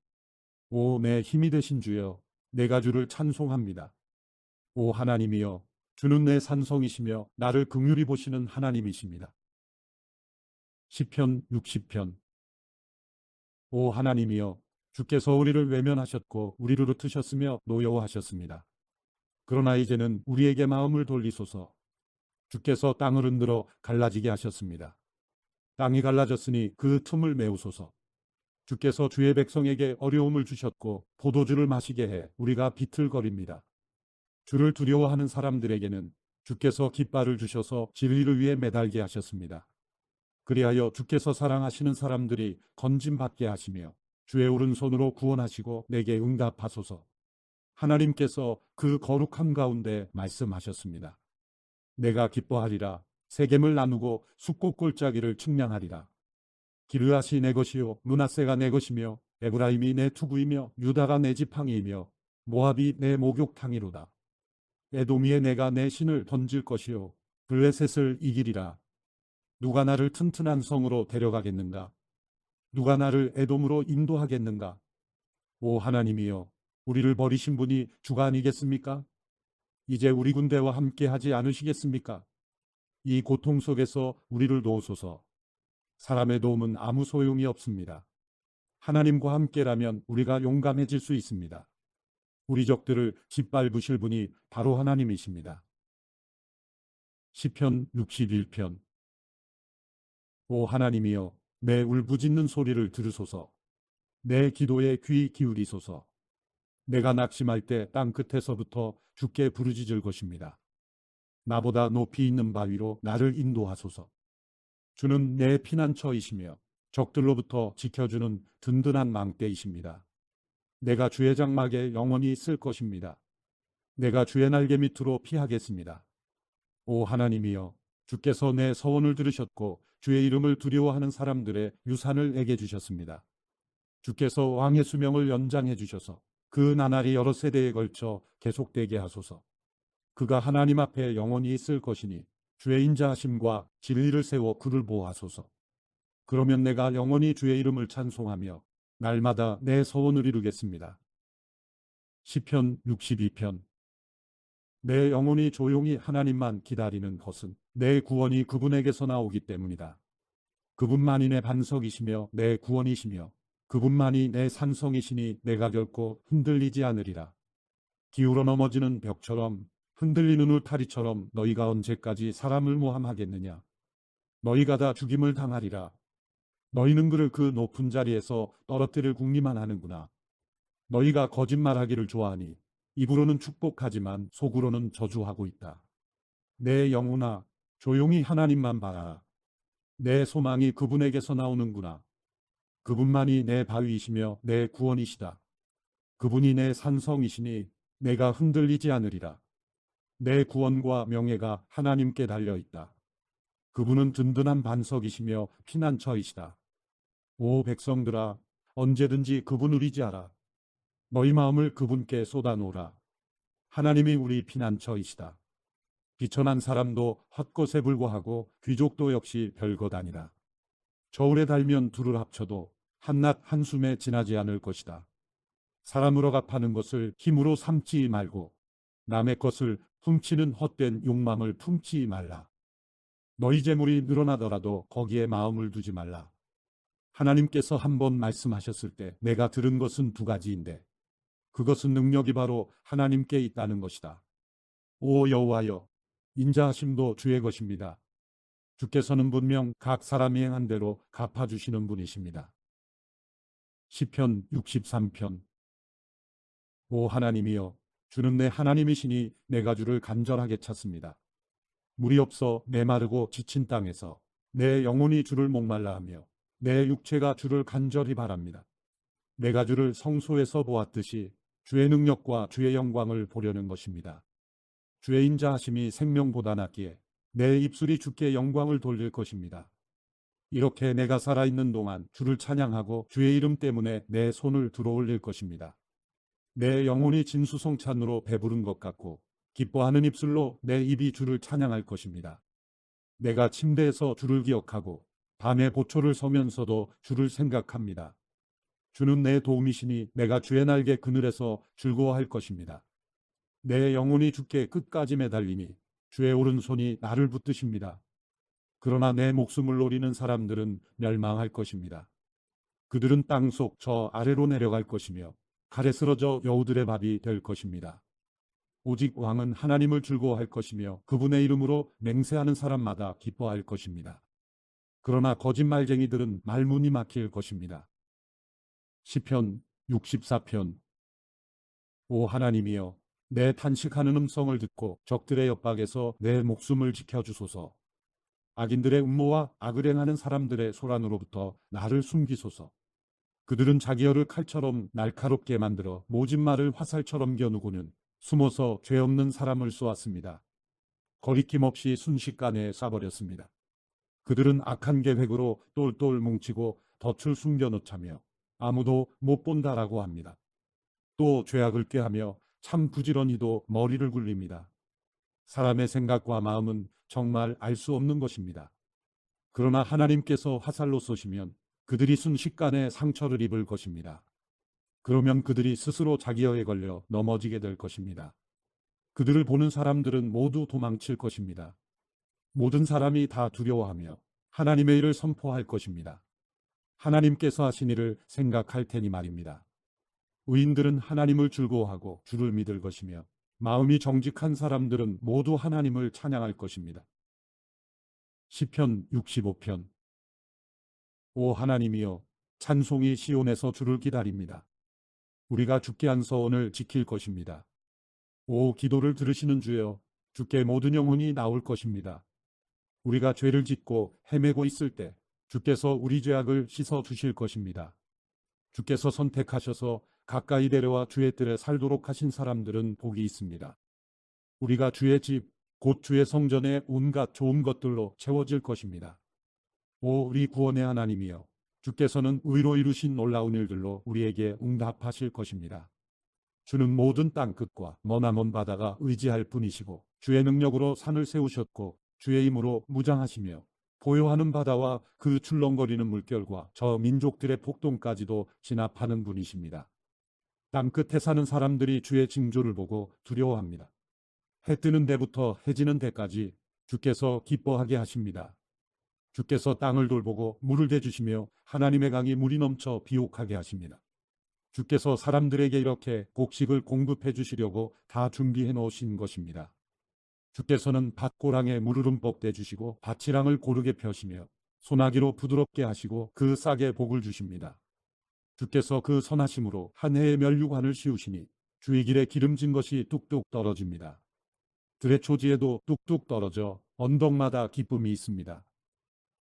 오 내 힘이 되신 주여, 내가 주를 찬송합니다. 오 하나님이여, 주는 내 산성이시며 나를 긍휼히 보시는 하나님이십니다. 시편 60편. 오 하나님이여, 주께서 우리를 외면하셨고 우리를 흩으셨으며 노여워하셨습니다. 그러나 이제는 우리에게 마음을 돌리소서. 주께서 땅을 흔들어 갈라지게 하셨습니다. 땅이 갈라졌으니 그 틈을 메우소서. 주께서 주의 백성에게 어려움을 주셨고 포도주를 마시게 해 우리가 비틀거립니다. 주를 두려워하는 사람들에게는 주께서 깃발을 주셔서 진리를 위해 매달게 하셨습니다. 그리하여 주께서 사랑하시는 사람들이 건짐받게 하시며 주의 오른손으로 구원하시고 내게 응답하소서. 하나님께서 그 거룩함 가운데 말씀하셨습니다. 내가 기뻐하리라. 세겜을 나누고 숫꽃 골짜기를 측량하리라. 기르앗이 내 것이요 므낫세가 내 것이며 에브라임이 내 투구이며 유다가 내 지팡이이며 모압이 내 목욕탕이로다. 에돔이에 내가 내 신을 던질 것이요 블레셋을 이기리라. 누가 나를 튼튼한 성으로 데려가겠는가? 누가 나를 에돔으로 인도하겠는가? 오 하나님이여, 우리를 버리신 분이 주가 아니겠습니까? 이제 우리 군대와 함께 하지 않으시겠습니까? 이 고통 속에서 우리를 도우소서. 사람의 도움은 아무 소용이 없습니다. 하나님과 함께라면 우리가 용감해질 수 있습니다. 우리 적들을 짓밟으실 분이 바로 하나님이십니다. 시편 61편. 오 하나님이여, 내 울부짖는 소리를 들으소서. 내 기도에 귀 기울이소서. 내가 낙심할 때 땅 끝에서부터 주께 부르짖을 것입니다. 나보다 높이 있는 바위로 나를 인도하소서. 주는 내 피난처이시며 적들로부터 지켜주는 든든한 망대이십니다. 내가 주의 장막에 영원히 있을 것입니다. 내가 주의 날개 밑으로 피하겠습니다. 오 하나님이여, 주께서 내 서원을 들으셨고 주의 이름을 두려워하는 사람들의 유산을 내게 주셨습니다. 주께서 왕의 수명을 연장해 주셔서 그 나날이 여러 세대에 걸쳐 계속되게 하소서. 그가 하나님 앞에 영원히 있을 것이니 주의 인자하심과 진리를 세워 그를 보호하소서. 그러면 내가 영원히 주의 이름을 찬송하며 날마다 내 소원을 이루겠습니다. 시편 62편. 내 영혼이 조용히 하나님만 기다리는 것은 내 구원이 그분에게서 나오기 때문이다. 그분만이 내 반석이시며 내 구원이시며 그분만이 내 산성이시니 내가 결코 흔들리지 않으리라. 기울어 넘어지는 벽처럼 흔들리는 울타리처럼 너희가 언제까지 사람을 모함하겠느냐. 너희가 다 죽임을 당하리라. 너희는 그를 그 높은 자리에서 떨어뜨릴 궁리만 하는구나. 너희가 거짓말하기를 좋아하니 입으로는 축복하지만 속으로는 저주하고 있다. 내 영혼아, 조용히 하나님만 바라라. 내 소망이 그분에게서 나오는구나. 그분만이 내 바위이시며 내 구원이시다. 그분이 내 산성이시니 내가 흔들리지 않으리라. 내 구원과 명예가 하나님께 달려 있다. 그분은 든든한 반석이시며 피난처이시다. 오 백성들아, 언제든지 그분을 의지하라. 너희 마음을 그분께 쏟아놓으라. 하나님이 우리 피난처이시다. 비천한 사람도 헛것에 불과하고 귀족도 역시 별것 아니라. 저울에 달면 둘을 합쳐도 한낮 한숨에 지나지 않을 것이다. 사람으로 갚하는 것을 힘으로 삼지 말고 남의 것을 훔치는 헛된 욕망을 품지 말라. 너희 재물이 늘어나더라도 거기에 마음을 두지 말라. 하나님께서 한 번 말씀하셨을 때 내가 들은 것은 두 가지인데 그것은 능력이 바로 하나님께 있다는 것이다. 오 여호와여, 인자하심도 주의 것입니다. 주께서는 분명 각 사람이 행한 대로 갚아주시는 분이십니다. 시편 63편. 오 하나님이여, 주는 내 하나님이시니 내가 주를 간절하게 찾습니다. 물이 없어 메마르고 지친 땅에서 내 영혼이 주를 목말라하며 내 육체가 주를 간절히 바랍니다. 내가 주를 성소에서 보았듯이 주의 능력과 주의 영광을 보려는 것입니다. 주의 인자하심이 생명보다 낫기에 내 입술이 주께 영광을 돌릴 것입니다. 이렇게 내가 살아있는 동안 주를 찬양하고 주의 이름 때문에 내 손을 들어올릴 것입니다. 내 영혼이 진수성찬으로 배부른 것 같고 기뻐하는 입술로 내 입이 주를 찬양할 것입니다. 내가 침대에서 주를 기억하고 밤에 보초를 서면서도 주를 생각합니다. 주는 내 도움이시니 내가 주의 날개 그늘에서 즐거워할 것입니다. 내 영혼이 주께 끝까지 매달리니 주의 오른손이 나를 붙드십니다. 그러나 내 목숨을 노리는 사람들은 멸망할 것입니다. 그들은 땅속 저 아래로 내려갈 것이며 칼에 쓰러져 여우들의 밥이 될 것입니다. 오직 왕은 하나님을 즐거워할 것이며 그분의 이름으로 맹세하는 사람마다 기뻐할 것입니다. 그러나 거짓말쟁이들은 말문이 막힐 것입니다. 시편 64편. 오 하나님이여, 내 탄식하는 음성을 듣고 적들의 옆박에서 내 목숨을 지켜주소서. 악인들의 음모와 악을 행하는 사람들의 소란으로부터 나를 숨기소서. 그들은 자기 혀를 칼처럼 날카롭게 만들어 모진 말을 화살처럼 겨누고는 숨어서 죄 없는 사람을 쏘았습니다. 거리낌 없이 순식간에 쏴버렸습니다. 그들은 악한 계획으로 똘똘 뭉치고 덫을 숨겨놓자며 아무도 못 본다라고 합니다. 또 죄악을 꾀하며 참 부지런히도 머리를 굴립니다. 사람의 생각과 마음은 정말 알 수 없는 것입니다. 그러나 하나님께서 화살로 쏘시면 그들이 순식간에 상처를 입을 것입니다. 그러면 그들이 스스로 자기 혀에 걸려 넘어지게 될 것입니다. 그들을 보는 사람들은 모두 도망칠 것입니다. 모든 사람이 다 두려워하며 하나님의 일을 선포할 것입니다. 하나님께서 하신 일을 생각할 테니 말입니다. 의인들은 하나님을 즐거워하고 주를 믿을 것이며 마음이 정직한 사람들은 모두 하나님을 찬양할 것입니다. 시편 65편. 오 하나님이여, 찬송이 시온에서 주를 기다립니다. 우리가 주께 한 서원을 지킬 것입니다. 오 기도를 들으시는 주여, 주께 모든 영혼이 나올 것입니다. 우리가 죄를 짓고 헤매고 있을 때 주께서 우리 죄악을 씻어 주실 것입니다. 주께서 선택하셔서 가까이 데려와 주의 뜰에 살도록 하신 사람들은 복이 있습니다. 우리가 주의 집, 곧 주의 성전의 온갖 좋은 것들로 채워질 것입니다. 오 우리 구원의 하나님이여, 주께서는 의로 이루신 놀라운 일들로 우리에게 응답하실 것입니다. 주는 모든 땅 끝과 머나먼 바다가 의지할 분이시고 주의 능력으로 산을 세우셨고 주의 힘으로 무장하시며 보요하는 바다와 그 출렁거리는 물결과 저 민족들의 폭동까지도 진압하는 분이십니다. 땅끝에 사는 사람들이 주의 징조를 보고 두려워합니다. 해 뜨는 데부터 해 지는 데까지 주께서 기뻐하게 하십니다. 주께서 땅을 돌보고 물을 대주시며 하나님의 강이 물이 넘쳐 비옥하게 하십니다. 주께서 사람들에게 이렇게 곡식을 공급해 주시려고 다 준비해 놓으신 것입니다. 주께서는 밭고랑에 물을 흠뻑 대주시고 밭이랑을 고르게 펴시며 소나기로 부드럽게 하시고 그 싹에 복을 주십니다. 주께서 그 선하심으로 한 해의 면류관을 씌우시니 주의 길에 기름진 것이 뚝뚝 떨어집니다. 들의 초지에도 뚝뚝 떨어져 언덕마다 기쁨이 있습니다.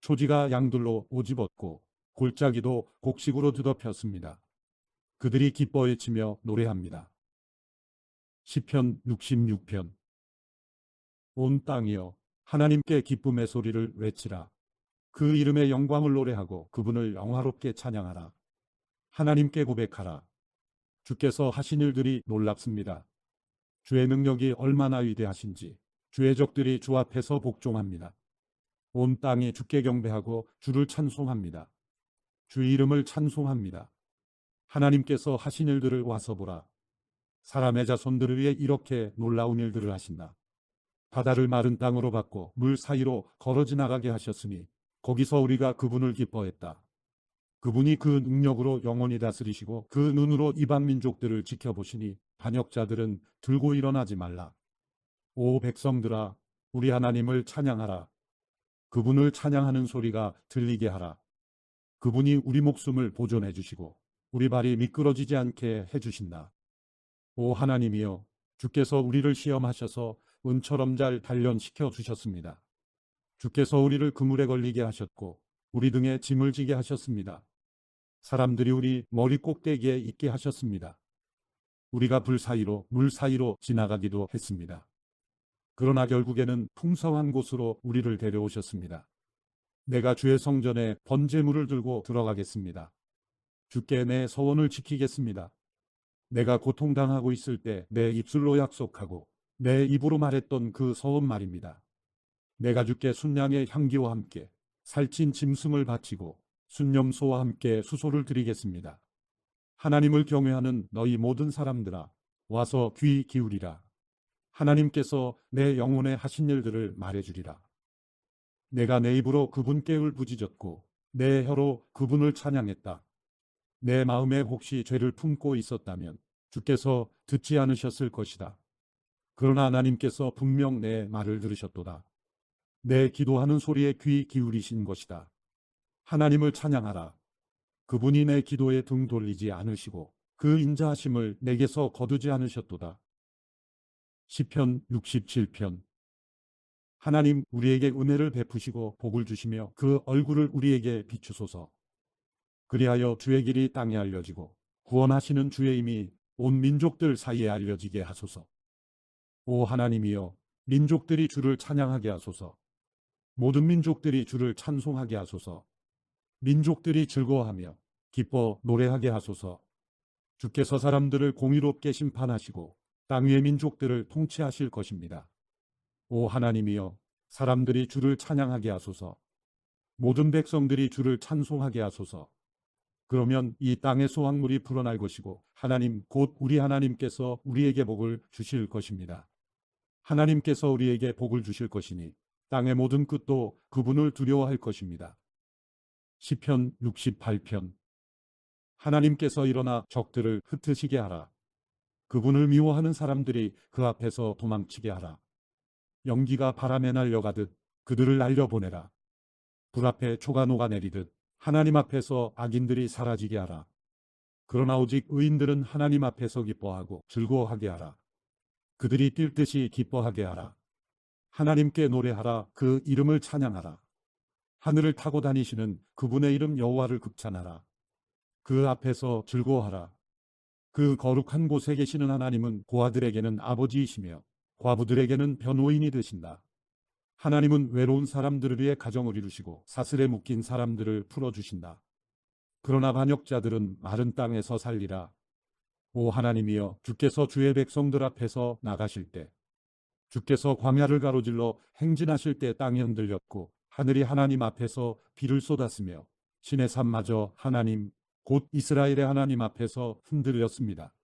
초지가 양들로 오집었고 골짜기도 곡식으로 뒤덮였습니다. 그들이 기뻐 외치며 노래합니다. 시편 66편. 온 땅이여 하나님께 기쁨의 소리를 외치라. 그 이름의 영광을 노래하고 그분을 영화롭게 찬양하라. 하나님께 고백하라. 주께서 하신 일들이 놀랍습니다. 주의 능력이 얼마나 위대하신지 주의 적들이 주 앞에서 복종합니다. 온 땅이 주께 경배하고 주를 찬송합니다. 주의 이름을 찬송합니다. 하나님께서 하신 일들을 와서 보라. 사람의 자손들을 위해 이렇게 놀라운 일들을 하신다. 바다를 마른 땅으로 바꿔 물 사이로 걸어 지나가게 하셨으니 거기서 우리가 그분을 기뻐했다. 그분이 그 능력으로 영원히 다스리시고 그 눈으로 이방 민족들을 지켜보시니 반역자들은 들고 일어나지 말라. 오 백성들아, 우리 하나님을 찬양하라. 그분을 찬양하는 소리가 들리게 하라. 그분이 우리 목숨을 보존해 주시고 우리 발이 미끄러지지 않게 해주신다. 오 하나님이여, 주께서 우리를 시험하셔서 은처럼 잘 단련시켜 주셨습니다. 주께서 우리를 그물에 걸리게 하셨고 우리 등에 짐을 지게 하셨습니다. 사람들이 우리 머리 꼭대기에 있게 하셨습니다. 우리가 불 사이로 물 사이로 지나가기도 했습니다. 그러나 결국에는 풍성한 곳으로 우리를 데려오셨습니다. 내가 주의 성전에 번제물을 들고 들어가겠습니다. 주께 내 서원을 지키겠습니다. 내가 고통당하고 있을 때 내 입술로 약속하고 내 입으로 말했던 그 서원 말입니다. 내가 주께 순양의 향기와 함께 살찐 짐승을 바치고 순념소와 함께 수소를 드리겠습니다. 하나님을 경외하는 너희 모든 사람들아, 와서 귀 기울이라. 하나님께서 내 영혼에 하신 일들을 말해주리라. 내가 내 입으로 그분께 울부짖었고 내 혀로 그분을 찬양했다. 내 마음에 혹시 죄를 품고 있었다면 주께서 듣지 않으셨을 것이다. 그러나 하나님께서 분명 내 말을 들으셨도다. 내 기도하는 소리에 귀 기울이신 것이다. 하나님을 찬양하라. 그분이 내 기도에 등 돌리지 않으시고 그 인자하심을 내게서 거두지 않으셨도다. 시편 67편. 하나님 우리에게 은혜를 베푸시고 복을 주시며 그 얼굴을 우리에게 비추소서. 그리하여 주의 길이 땅에 알려지고 구원하시는 주의 힘이 온 민족들 사이에 알려지게 하소서. 오 하나님이여, 민족들이 주를 찬양하게 하소서. 모든 민족들이 주를 찬송하게 하소서. 민족들이 즐거워하며 기뻐 노래하게 하소서. 주께서 사람들을 공의롭게 심판하시고 땅 위의 민족들을 통치하실 것입니다. 오 하나님이여, 사람들이 주를 찬양하게 하소서. 모든 백성들이 주를 찬송하게 하소서. 그러면 이 땅의 소확물이 불어날 것이고 하나님 곧 우리 하나님께서 우리에게 복을 주실 것입니다. 하나님께서 우리에게 복을 주실 것이니 땅의 모든 끝도 그분을 두려워할 것입니다. 시편 68편. 하나님께서 일어나 적들을 흩으시게 하라. 그분을 미워하는 사람들이 그 앞에서 도망치게 하라. 연기가 바람에 날려가듯 그들을 날려보내라. 불 앞에 초가 녹아내리듯 하나님 앞에서 악인들이 사라지게 하라. 그러나 오직 의인들은 하나님 앞에서 기뻐하고 즐거워하게 하라. 그들이 뛸 듯이 기뻐하게 하라. 하나님께 노래하라. 그 이름을 찬양하라. 하늘을 타고 다니시는 그분의 이름 여호와를 극찬하라. 그 앞에서 즐거워하라. 그 거룩한 곳에 계시는 하나님은 고아들에게는 아버지이시며 과부들에게는 변호인이 되신다. 하나님은 외로운 사람들을 위해 가정을 이루시고 사슬에 묶인 사람들을 풀어주신다. 그러나 반역자들은 마른 땅에서 살리라. 오 하나님이여, 주께서 주의 백성들 앞에서 나가실 때, 주께서 광야를 가로질러 행진하실 때 땅이 흔들렸고 하늘이 하나님 앞에서 비를 쏟았으며 신의 산마저 하나님 곧 이스라엘의 하나님 앞에서 흔들렸습니다.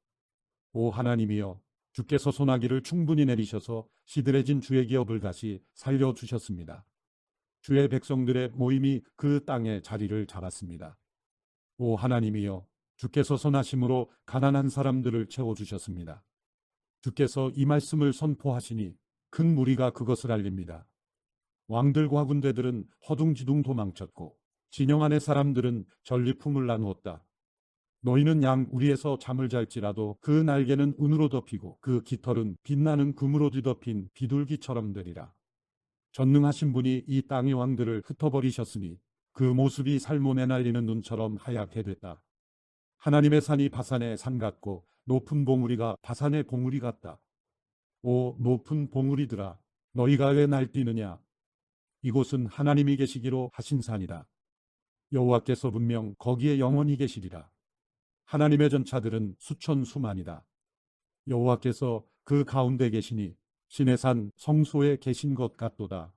오 하나님이여, 주께서 소나기를 충분히 내리셔서 시들해진 주의 기업을 다시 살려주셨습니다. 주의 백성들의 모임이 그 땅에 자리를 잡았습니다. 오 하나님이여, 주께서 선하심으로 가난한 사람들을 채워주셨습니다. 주께서 이 말씀을 선포하시니 큰 무리가 그것을 알립니다. 왕들과 군대들은 허둥지둥 도망쳤고 진영 안의 사람들은 전리품을 나누었다. 너희는 양 우리에서 잠을 잘지라도 그 날개는 은으로 덮이고 그 깃털은 빛나는 금으로 뒤덮인 비둘기처럼 되리라. 전능하신 분이 이 땅의 왕들을 흩어버리셨으니 그 모습이 살몬에 날리는 눈처럼 하얗게 됐다. 하나님의 산이 바산의 산 같고 높은 봉우리가 바산의 봉우리 같다. 오 높은 봉우리들아, 너희가 왜 날뛰느냐? 이곳은 하나님이 계시기로 하신 산이다. 여호와께서 분명 거기에 영원히 계시리라. 하나님의 전차들은 수천 수만이다. 여호와께서 그 가운데 계시니 신의 산 성소에 계신 것 같도다.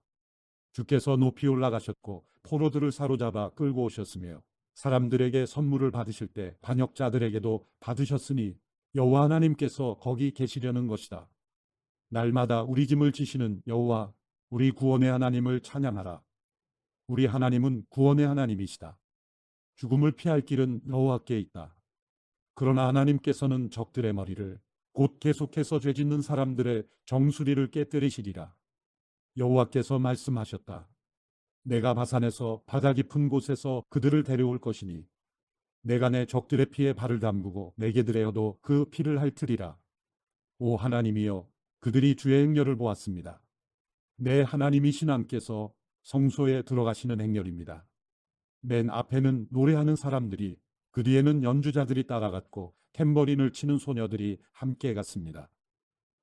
주께서 높이 올라가셨고 포로들을 사로잡아 끌고 오셨으며 사람들에게 선물을 받으실 때 반역자들에게도 받으셨으니 여호와 하나님께서 거기 계시려는 것이다. 날마다 우리 짐을 지시는 여호와, 우리 구원의 하나님을 찬양하라. 우리 하나님은 구원의 하나님이시다. 죽음을 피할 길은 여호와께 있다. 그러나 하나님께서는 적들의 머리를, 곧 계속해서 죄짓는 사람들의 정수리를 깨뜨리시리라. 여호와께서 말씀하셨다. 내가 바산에서 바다 깊은 곳에서 그들을 데려올 것이니 내가 내 적들의 피에 발을 담그고 내게 들여도 그 피를 핥으리라. 오 하나님이여, 그들이 주의 행렬을 보았습니다. 내 하나님이신 하나님께서 성소에 들어가시는 행렬입니다. 맨 앞에는 노래하는 사람들이, 그 뒤에는 연주자들이 따라갔고 탬버린을 치는 소녀들이 함께 갔습니다.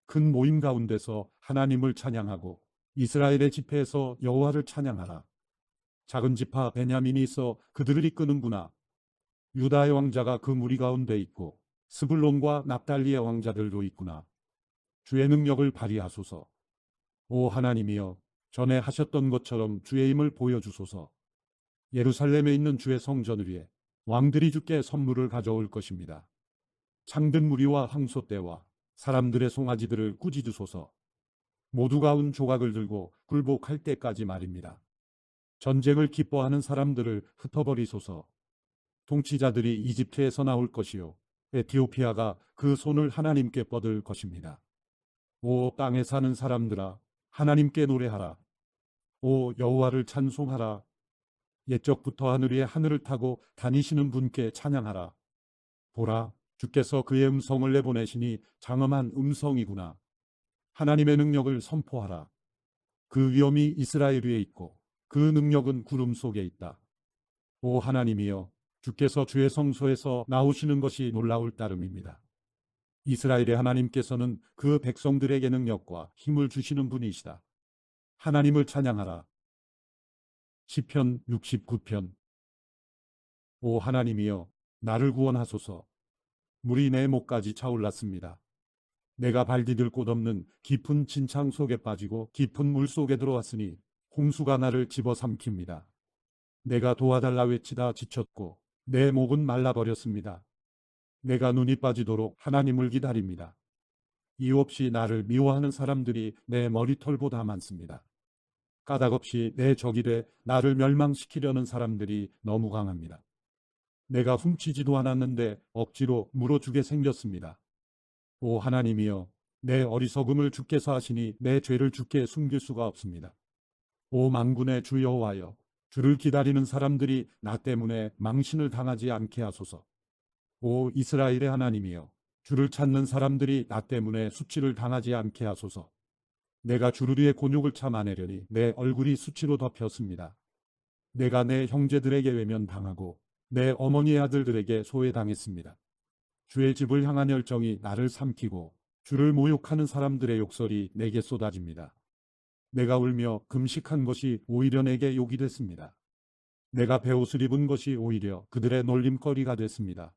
큰 모임 가운데서 하나님을 찬양하고 이스라엘의 집회에서 여호와를 찬양하라. 작은 지파 베냐민이 있어 그들을 이끄는구나. 유다의 왕자가 그 무리 가운데 있고 스불론과 납달리의 왕자들도 있구나. 주의 능력을 발휘하소서. 오 하나님이여, 전에 하셨던 것처럼 주의 힘을 보여주소서. 예루살렘에 있는 주의 성전을 위해 왕들이 주께 선물을 가져올 것입니다. 창든 무리와 황소떼와 사람들의 송아지들을 꾸짖으소서. 모두가 운 조각을 들고 굴복할 때까지 말입니다. 전쟁을 기뻐하는 사람들을 흩어버리소서. 통치자들이 이집트에서 나올 것이요 에티오피아가 그 손을 하나님께 뻗을 것입니다. 오 땅에 사는 사람들아, 하나님께 노래하라. 오 여호와를 찬송하라. 옛적부터 하늘 위에 하늘을 타고 다니시는 분께 찬양하라. 보라, 주께서 그의 음성을 내보내시니 장엄한 음성이구나. 하나님의 능력을 선포하라. 그 위엄이 이스라엘 위에 있고 그 능력은 구름 속에 있다. 오 하나님이여, 주께서 주의 성소에서 나오시는 것이 놀라울 따름입니다. 이스라엘의 하나님께서는 그 백성들에게 능력과 힘을 주시는 분이시다. 하나님을 찬양하라. 시편 69편. 오 하나님이여, 나를 구원하소서. 물이 내 목까지 차올랐습니다. 내가 발 디딜 곳 없는 깊은 진창 속에 빠지고 깊은 물 속에 들어왔으니 홍수가 나를 집어삼킵니다. 내가 도와달라 외치다 지쳤고 내 목은 말라버렸습니다. 내가 눈이 빠지도록 하나님을 기다립니다. 이유 없이 나를 미워하는 사람들이 내 머리털보다 많습니다. 까닭없이 내 적이 돼 나를 멸망시키려는 사람들이 너무 강합니다. 내가 훔치지도 않았는데 억지로 물어주게 생겼습니다. 오 하나님이여, 내 어리석음을 주께서 하시니 내 죄를 주께 숨길 수가 없습니다. 오 만군의 주 여호와여, 주를 기다리는 사람들이 나 때문에 망신을 당하지 않게 하소서. 오 이스라엘의 하나님이여, 주를 찾는 사람들이 나 때문에 수치를 당하지 않게 하소서. 내가 주를 위해 곤욕을 참아내려니 내 얼굴이 수치로 덮였습니다. 내가 내 형제들에게 외면당하고 내 어머니의 아들들에게 소외당했습니다. 주의 집을 향한 열정이 나를 삼키고 주를 모욕하는 사람들의 욕설이 내게 쏟아집니다. 내가 울며 금식한 것이 오히려 내게 욕이 됐습니다. 내가 베옷을 입은 것이 오히려 그들의 놀림거리가 됐습니다.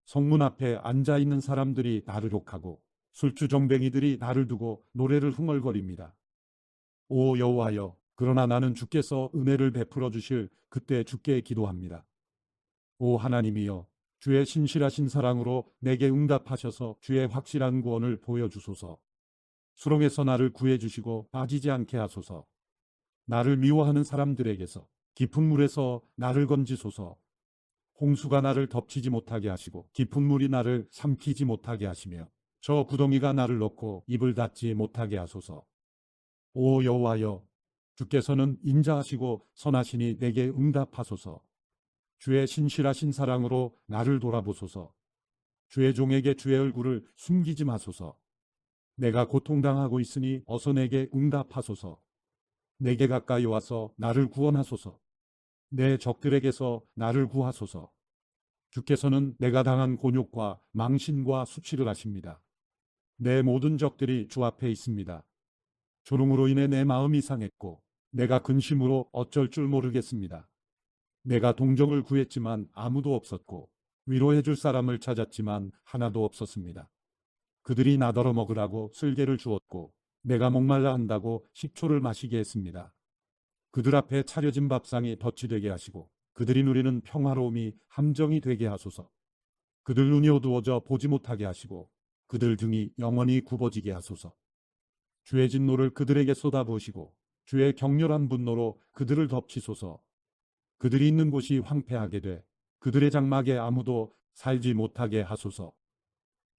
성문 앞에 앉아있는 사람들이 나를 욕하고 술주정뱅이들이 나를 두고 노래를 흥얼거립니다. 오 여호와여, 그러나 나는 주께서 은혜를 베풀어 주실 그때 주께 기도합니다. 오 하나님이여, 주의 신실하신 사랑으로 내게 응답하셔서 주의 확실한 구원을 보여주소서. 수렁에서 나를 구해주시고 빠지지 않게 하소서. 나를 미워하는 사람들에게서 깊은 물에서 나를 건지소서. 홍수가 나를 덮치지 못하게 하시고 깊은 물이 나를 삼키지 못하게 하시며 저 구덩이가 나를 넣고 입을 닫지 못하게 하소서. 오 여호와여, 주께서는 인자하시고 선하시니 내게 응답하소서. 주의 신실하신 사랑으로 나를 돌아보소서. 주의 종에게 주의 얼굴을 숨기지 마소서. 내가 고통당하고 있으니 어서 내게 응답하소서. 내게 가까이 와서 나를 구원하소서. 내 적들에게서 나를 구하소서. 주께서는 내가 당한 곤욕과 망신과 수치를 아십니다. 내 모든 적들이 주 앞에 있습니다. 조롱으로 인해 내 마음이 상했고 내가 근심으로 어쩔 줄 모르겠습니다. 내가 동정을 구했지만 아무도 없었고 위로해 줄 사람을 찾았지만 하나도 없었습니다. 그들이 나더러 먹으라고 쓸개를 주었고 내가 목말라 한다고 식초를 마시게 했습니다. 그들 앞에 차려진 밥상이 덫이 되게 하시고 그들이 누리는 평화로움이 함정이 되게 하소서. 그들 눈이 어두워져 보지 못하게 하시고 그들 등이 영원히 굽어지게 하소서. 주의 진노를 그들에게 쏟아부으시고 주의 격렬한 분노로 그들을 덮치소서. 그들이 있는 곳이 황폐하게 돼 그들의 장막에 아무도 살지 못하게 하소서.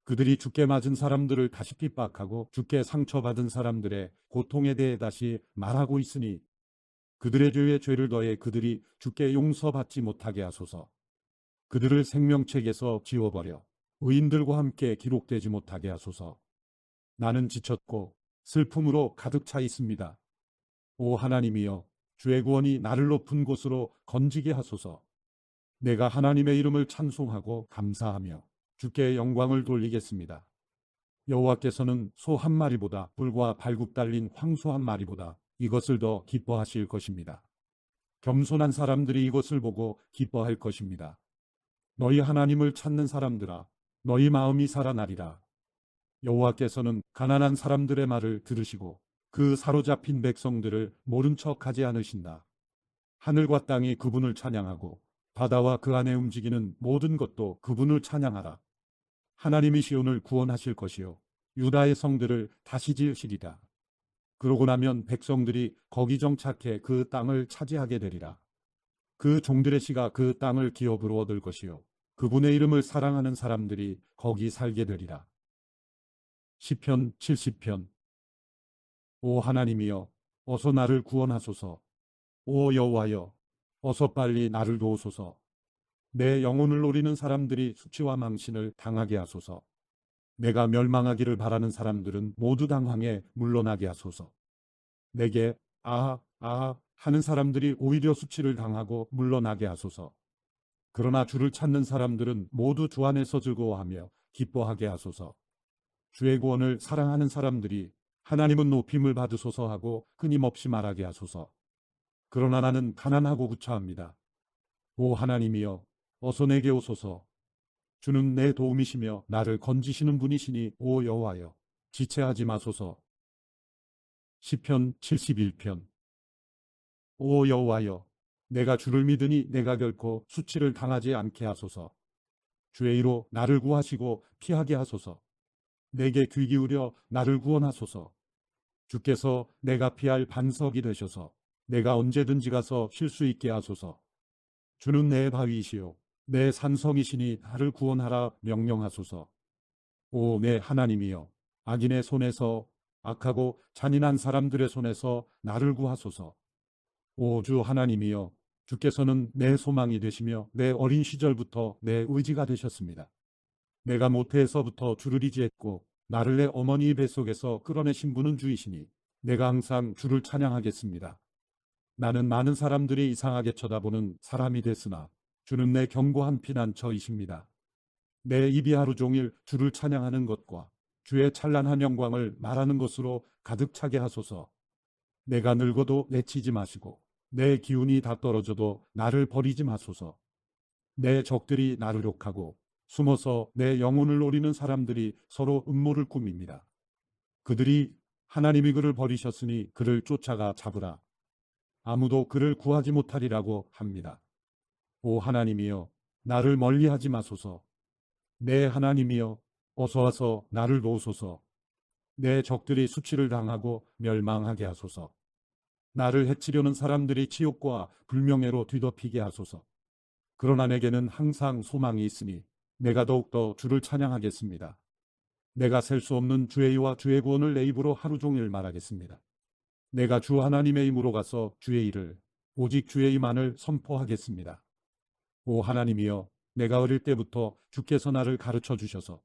그들이 주께 맞은 사람들을 다시 핍박하고 주께 상처받은 사람들의 고통에 대해 다시 말하고 있으니 그들의 죄에 죄를 더해 그들이 주께 용서받지 못하게 하소서. 그들을 생명책에서 지워버려 의인들과 함께 기록되지 못하게 하소서. 나는 지쳤고 슬픔으로 가득 차 있습니다. 오 하나님이여, 주의 구원이 나를 높은 곳으로 건지게 하소서. 내가 하나님의 이름을 찬송하고 감사하며 주께 영광을 돌리겠습니다. 여호와께서는 소 한 마리보다 뿔과 발굽 달린 황소 한 마리보다 이것을 더 기뻐하실 것입니다. 겸손한 사람들이 이것을 보고 기뻐할 것입니다. 너희 하나님을 찾는 사람들아, 너희 마음이 살아나리라. 여호와께서는 가난한 사람들의 말을 들으시고 그 사로잡힌 백성들을 모른 척하지 않으신다. 하늘과 땅이 그분을 찬양하고 바다와 그 안에 움직이는 모든 것도 그분을 찬양하라. 하나님이 시온을 구원하실 것이요 유다의 성들을 다시 지으시리라. 그러고 나면 백성들이 거기 정착해 그 땅을 차지하게 되리라. 그 종들의 씨가 그 땅을 기업으로 얻을 것이요 그분의 이름을 사랑하는 사람들이 거기 살게 되리라. 시편 70편. 오 하나님이여, 어서 나를 구원하소서. 오 여호와여, 어서 빨리 나를 도우소서. 내 영혼을 노리는 사람들이 수치와 망신을 당하게 하소서. 내가 멸망하기를 바라는 사람들은 모두 당황해 물러나게 하소서. 내게 하는 사람들이 오히려 수치를 당하고 물러나게 하소서. 그러나 주를 찾는 사람들은 모두 주 안에서 즐거워하며 기뻐하게 하소서. 주의 구원을 사랑하는 사람들이 하나님은 높임을 받으소서 하고 끊임없이 말하게 하소서. 그러나 나는 가난하고 구차합니다. 오 하나님이여, 어서 내게 오소서. 주는 내 도움이시며 나를 건지시는 분이시니 오 여호와여, 지체하지 마소서. 시편 71편. 오 여호와여, 내가 주를 믿으니 내가 결코 수치를 당하지 않게 하소서. 주의 이로 나를 구하시고 피하게 하소서. 내게 귀 기울여 나를 구원하소서. 주께서 내가 피할 반석이 되셔서 내가 언제든지 가서 쉴 수 있게 하소서. 주는 내 바위이시요 내 산성이시니 나를 구원하라 명령하소서. 오 내 하나님이여, 악인의 손에서 악하고 잔인한 사람들의 손에서 나를 구하소서. 오 주 하나님이여, 주께서는 내 소망이 되시며 내 어린 시절부터 내 의지가 되셨습니다. 내가 모태에서부터 주를 의지했고 나를 내 어머니 뱃속에서 끌어내신 분은 주이시니 내가 항상 주를 찬양하겠습니다. 나는 많은 사람들이 이상하게 쳐다보는 사람이 됐으나 주는 내 견고한 피난처이십니다. 내 입이 하루 종일 주를 찬양하는 것과 주의 찬란한 영광을 말하는 것으로 가득 차게 하소서. 내가 늙어도 내치지 마시고 내 기운이 다 떨어져도 나를 버리지 마소서. 내 적들이 나를 욕하고 숨어서 내 영혼을 노리는 사람들이 서로 음모를 꾸밉니다. 그들이 하나님이 그를 버리셨으니 그를 쫓아가 잡으라. 아무도 그를 구하지 못하리라고 합니다. 오 하나님이여, 나를 멀리하지 마소서. 내 하나님이여, 어서 와서 나를 도우소서. 내 적들이 수치를 당하고 멸망하게 하소서. 나를 해치려는 사람들이 치욕과 불명예로 뒤덮이게 하소서. 그러나 내게는 항상 소망이 있으니 내가 더욱더 주를 찬양하겠습니다. 내가 셀 수 없는 주의 의와 주의 구원을 내 입으로 하루 종일 말하겠습니다. 내가 주 하나님의 힘으로 가서 주의 일을, 오직 주의 임만을 선포하겠습니다. 오 하나님이여, 내가 어릴 때부터 주께서 나를 가르쳐 주셔서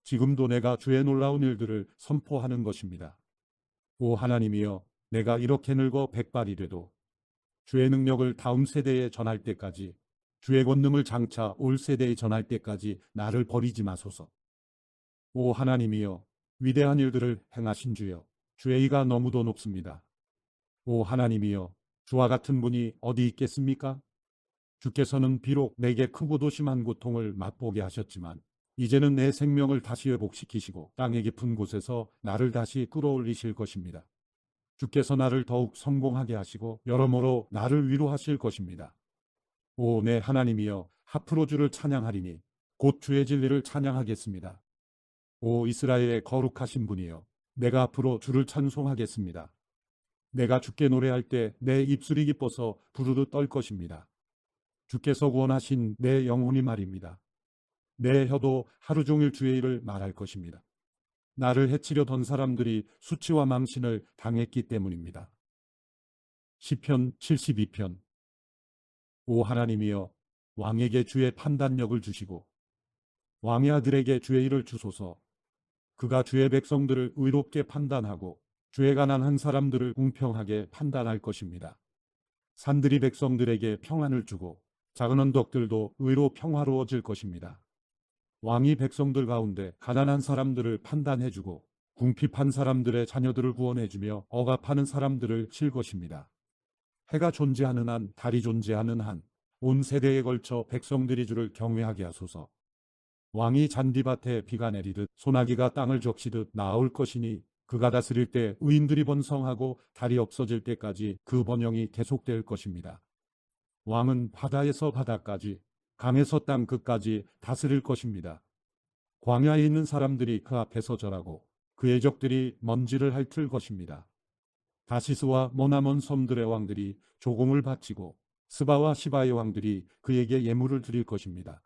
지금도 내가 주의 놀라운 일들을 선포하는 것입니다. 오 하나님이여, 내가 이렇게 늙어 백발이 돼도 주의 능력을 다음 세대에 전할 때까지, 주의 권능을 장차 올 세대에 전할 때까지 나를 버리지 마소서. 오 하나님이여, 위대한 일들을 행하신 주여, 주의 의가 너무도 높습니다. 오 하나님이여, 주와 같은 분이 어디 있겠습니까? 주께서는 비록 내게 크고도 심한 고통을 맛보게 하셨지만 이제는 내 생명을 다시 회복시키시고 땅의 깊은 곳에서 나를 다시 끌어올리실 것입니다. 주께서 나를 더욱 성공하게 하시고 여러모로 나를 위로하실 것입니다. 오 내 하나님이여, 앞으로 주를 찬양하리니 곧 주의 진리를 찬양하겠습니다. 오 이스라엘의 거룩하신 분이여, 내가 앞으로 주를 찬송하겠습니다. 내가 주께 노래할 때 내 입술이 기뻐서 부르르 떨 것입니다. 주께서 구원하신 내 영혼이 말입니다. 내 혀도 하루 종일 주의 일을 말할 것입니다. 나를 해치려던 사람들이 수치와 망신을 당했기 때문입니다. 시편 72편. 오 하나님이여, 왕에게 주의 판단력을 주시고 왕의 아들에게 주의 일을 주소서. 그가 주의 백성들을 의롭게 판단하고 주의 가난한 사람들을 공평하게 판단할 것입니다. 산들이 백성들에게 평안을 주고 작은 언덕들도 의로 평화로워질 것입니다. 왕이 백성들 가운데 가난한 사람들을 판단해주고 궁핍한 사람들의 자녀들을 구원해주며 억압하는 사람들을 칠 것입니다. 해가 존재하는 한, 달이 존재하는 한, 온 세대에 걸쳐 백성들이 주를 경외하게 하소서. 왕이 잔디밭에 비가 내리듯 소나기가 땅을 적시듯 나올 것이니 그가 다스릴 때 의인들이 번성하고 달이 없어질 때까지 그 번영이 계속될 것입니다. 왕은 바다에서 바다까지, 강에서 땅 끝까지 다스릴 것입니다. 광야에 있는 사람들이 그 앞에서 절하고 그의 적들이 먼지를 핥을 것입니다. 다시스와 머나먼 섬들의 왕들이 조공을 바치고 스바와 시바의 왕들이 그에게 예물을 드릴 것입니다.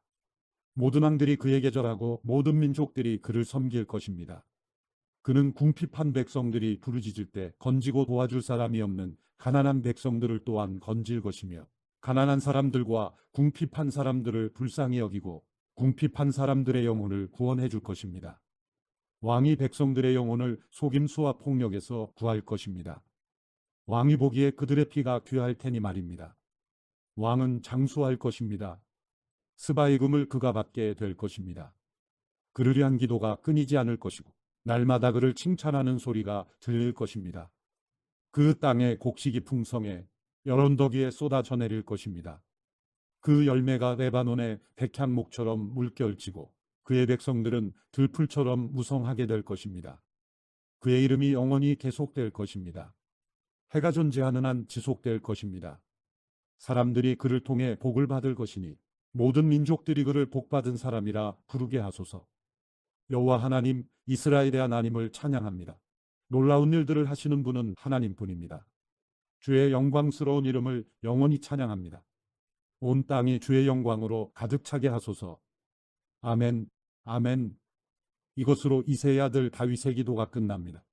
모든 왕들이 그에게 절하고 모든 민족들이 그를 섬길 것입니다. 그는 궁핍한 백성들이 부르짖을 때 건지고 도와줄 사람이 없는 가난한 백성들을 또한 건질 것이며 가난한 사람들과 궁핍한 사람들을 불쌍히 여기고 궁핍한 사람들의 영혼을 구원해 줄 것입니다. 왕이 백성들의 영혼을 속임수와 폭력에서 구할 것입니다. 왕이 보기에 그들의 피가 귀할 테니 말입니다. 왕은 장수할 것입니다. 스바의 금을 그가 받게 될 것입니다. 그를 위한 기도가 끊이지 않을 것이고 날마다 그를 칭찬하는 소리가 들릴 것입니다. 그 땅에 곡식이 풍성해 여러 언덕 위에 쏟아져 내릴 것입니다. 그 열매가 레바논의 백향목처럼 물결치고 그의 백성들은 들풀처럼 무성하게 될 것입니다. 그의 이름이 영원히 계속될 것입니다. 해가 존재하는 한 지속될 것입니다. 사람들이 그를 통해 복을 받을 것이니 모든 민족들이 그를 복받은 사람이라 부르게 하소서. 여호와 하나님, 이스라엘의 하나님을 찬양합니다. 놀라운 일들을 하시는 분은 하나님뿐입니다. 주의 영광스러운 이름을 영원히 찬양합니다. 온 땅이 주의 영광으로 가득 차게 하소서. 아멘, 아멘. 이것으로 이새의 아들 다윗의 기도가 끝납니다.